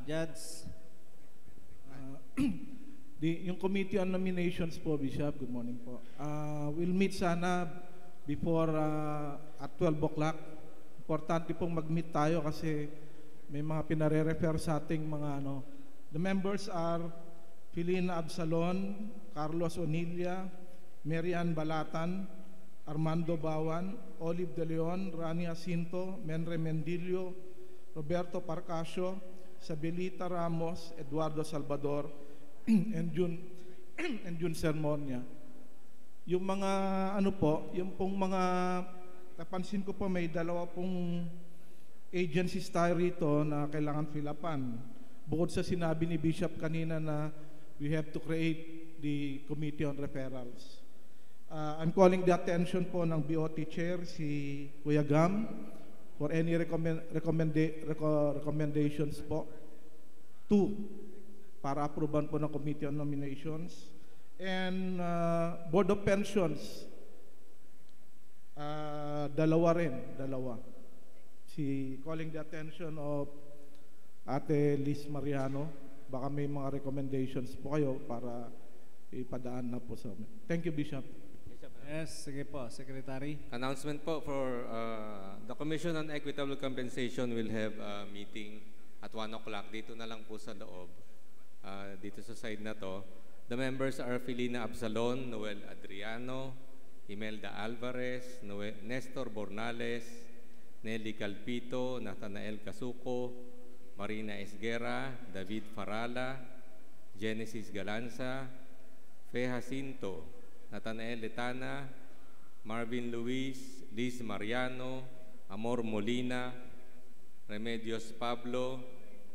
Judge. Yung Committee on Nominations po, Bishop, good morning po. We'll meet sana before at 12 o'clock. Importante pong mag-meet tayo kasi may mga pinare-refer sa ating mga ano. The members are Filina Absalon, Carlos Onilia, Marian Balatan, Armando Bawan, Olive De Leon, Rani Jacinto, Menre Mendilio, Roberto Parcasio, Sabelita Ramos, Eduardo Salvador, and Jun Sermonia. Yung mga ano po, yung pong mga napansin ko po may dalawa pong agencies tayo rito na kailangan fill-upan. Bukod sa sinabi ni Bishop kanina na we have to create the Committee on Referrals. I'm calling the attention po ng BOT Chair, si Kuya Gam, for any recommendations po. 2, para aproban po ng Committee on Nominations. And Board of Pensions, dalawa. Calling the attention of Ate Liz Mariano, baka may mga recommendations po kayo para ipadaan na po sa amin. Thank you, Bishop. Yes, sige po, Secretary. Announcement po for the Commission on Equitable Compensation will have a meeting at 1 o'clock. Dito na lang po sa loob. Dito sa side na to. The members are Filina Absalon, Noel Adriano, Imelda Alvarez, Nestor Bornales, Nelly Calpito, Nathanael Casuco, Marina Esguera, David Farala, Genesis Galanza, Fe Jacinto, Nathanael Letana, Marvin Luis, Liz Mariano, Amor Molina, Remedios Pablo,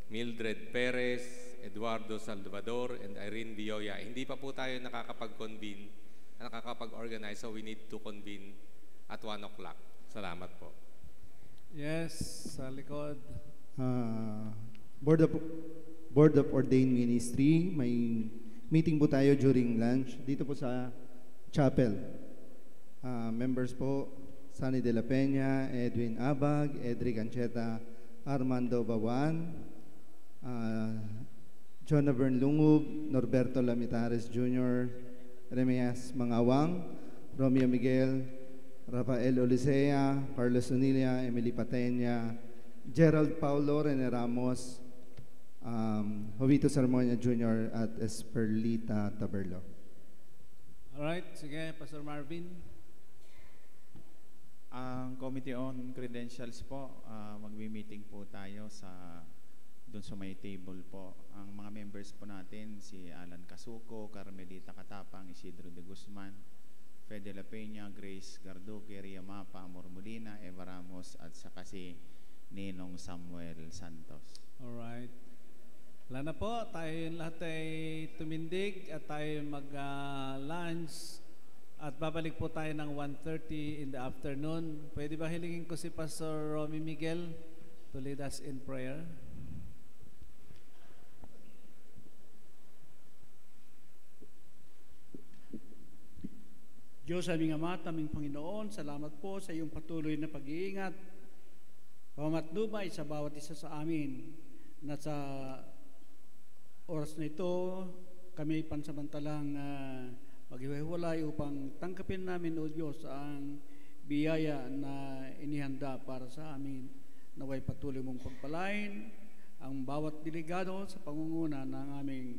Mildred Perez, Eduardo Salvador, and Irene Bioya. Hindi pa po tayo nakakapag-convene, nakakapag-organize, so we need to convene at 1 o'clock. Salamat po. Yes, sa likod. Board of Ordained Ministry, may meeting po tayo during lunch dito po sa chapel. Members po, Sunny De La Peña, Edwin Abag, Edric Ancheta, Armando Bawan, Jonathan Lungub, Norberto Lamitares Jr., Remias Mangawang, Romeo Miguel, Rafael Olisea, Carlos Unilia, Emily Patenya, Gerald Paulo Rene Ramos, Jovito Sermonia Jr. at Esperlita Taberlo. Alright, sige, Pastor Marvin. Ang Committee on Credentials po, magmi-meeting po tayo doon sa may table po. Ang mga members po natin, si Alan Casuco, Carmelita Katapang, Isidro de Guzman, Fede La Peña, Grace Garduque, Ria Mapa, Amor Molina, Eva Ramos, at saka si Ninong Samuel Santos. Alright. Wala na po, tayo lahat ay tumindig at tayo mag-lunch at babalik po tayo ng 1:30 in the afternoon. Pwede ba hilingin ko si Pastor Romy Miguel to lead us in prayer? Diyos aming Ama, aming Panginoon, salamat po sa iyong patuloy na pag-iingat, pamatnubay sa bawat isa sa amin, na sa oras na ito, kami pansamantalang maghiwalay upang tangkapin namin, O Diyos, ang biyaya na inihanda para sa amin. Naway patuloy mong pagpalain ang bawat delegado sa pangunguna ng aming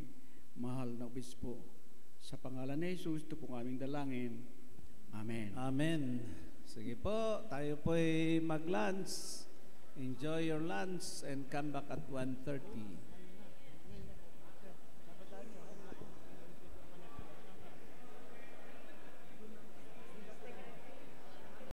mahal na obispo. Sa pangalan ni Jesus, ito pong aming dalangin. Amen. Amen. Sige po, tayo po'y mag-lunch. Enjoy your lunch and come back at 1:30.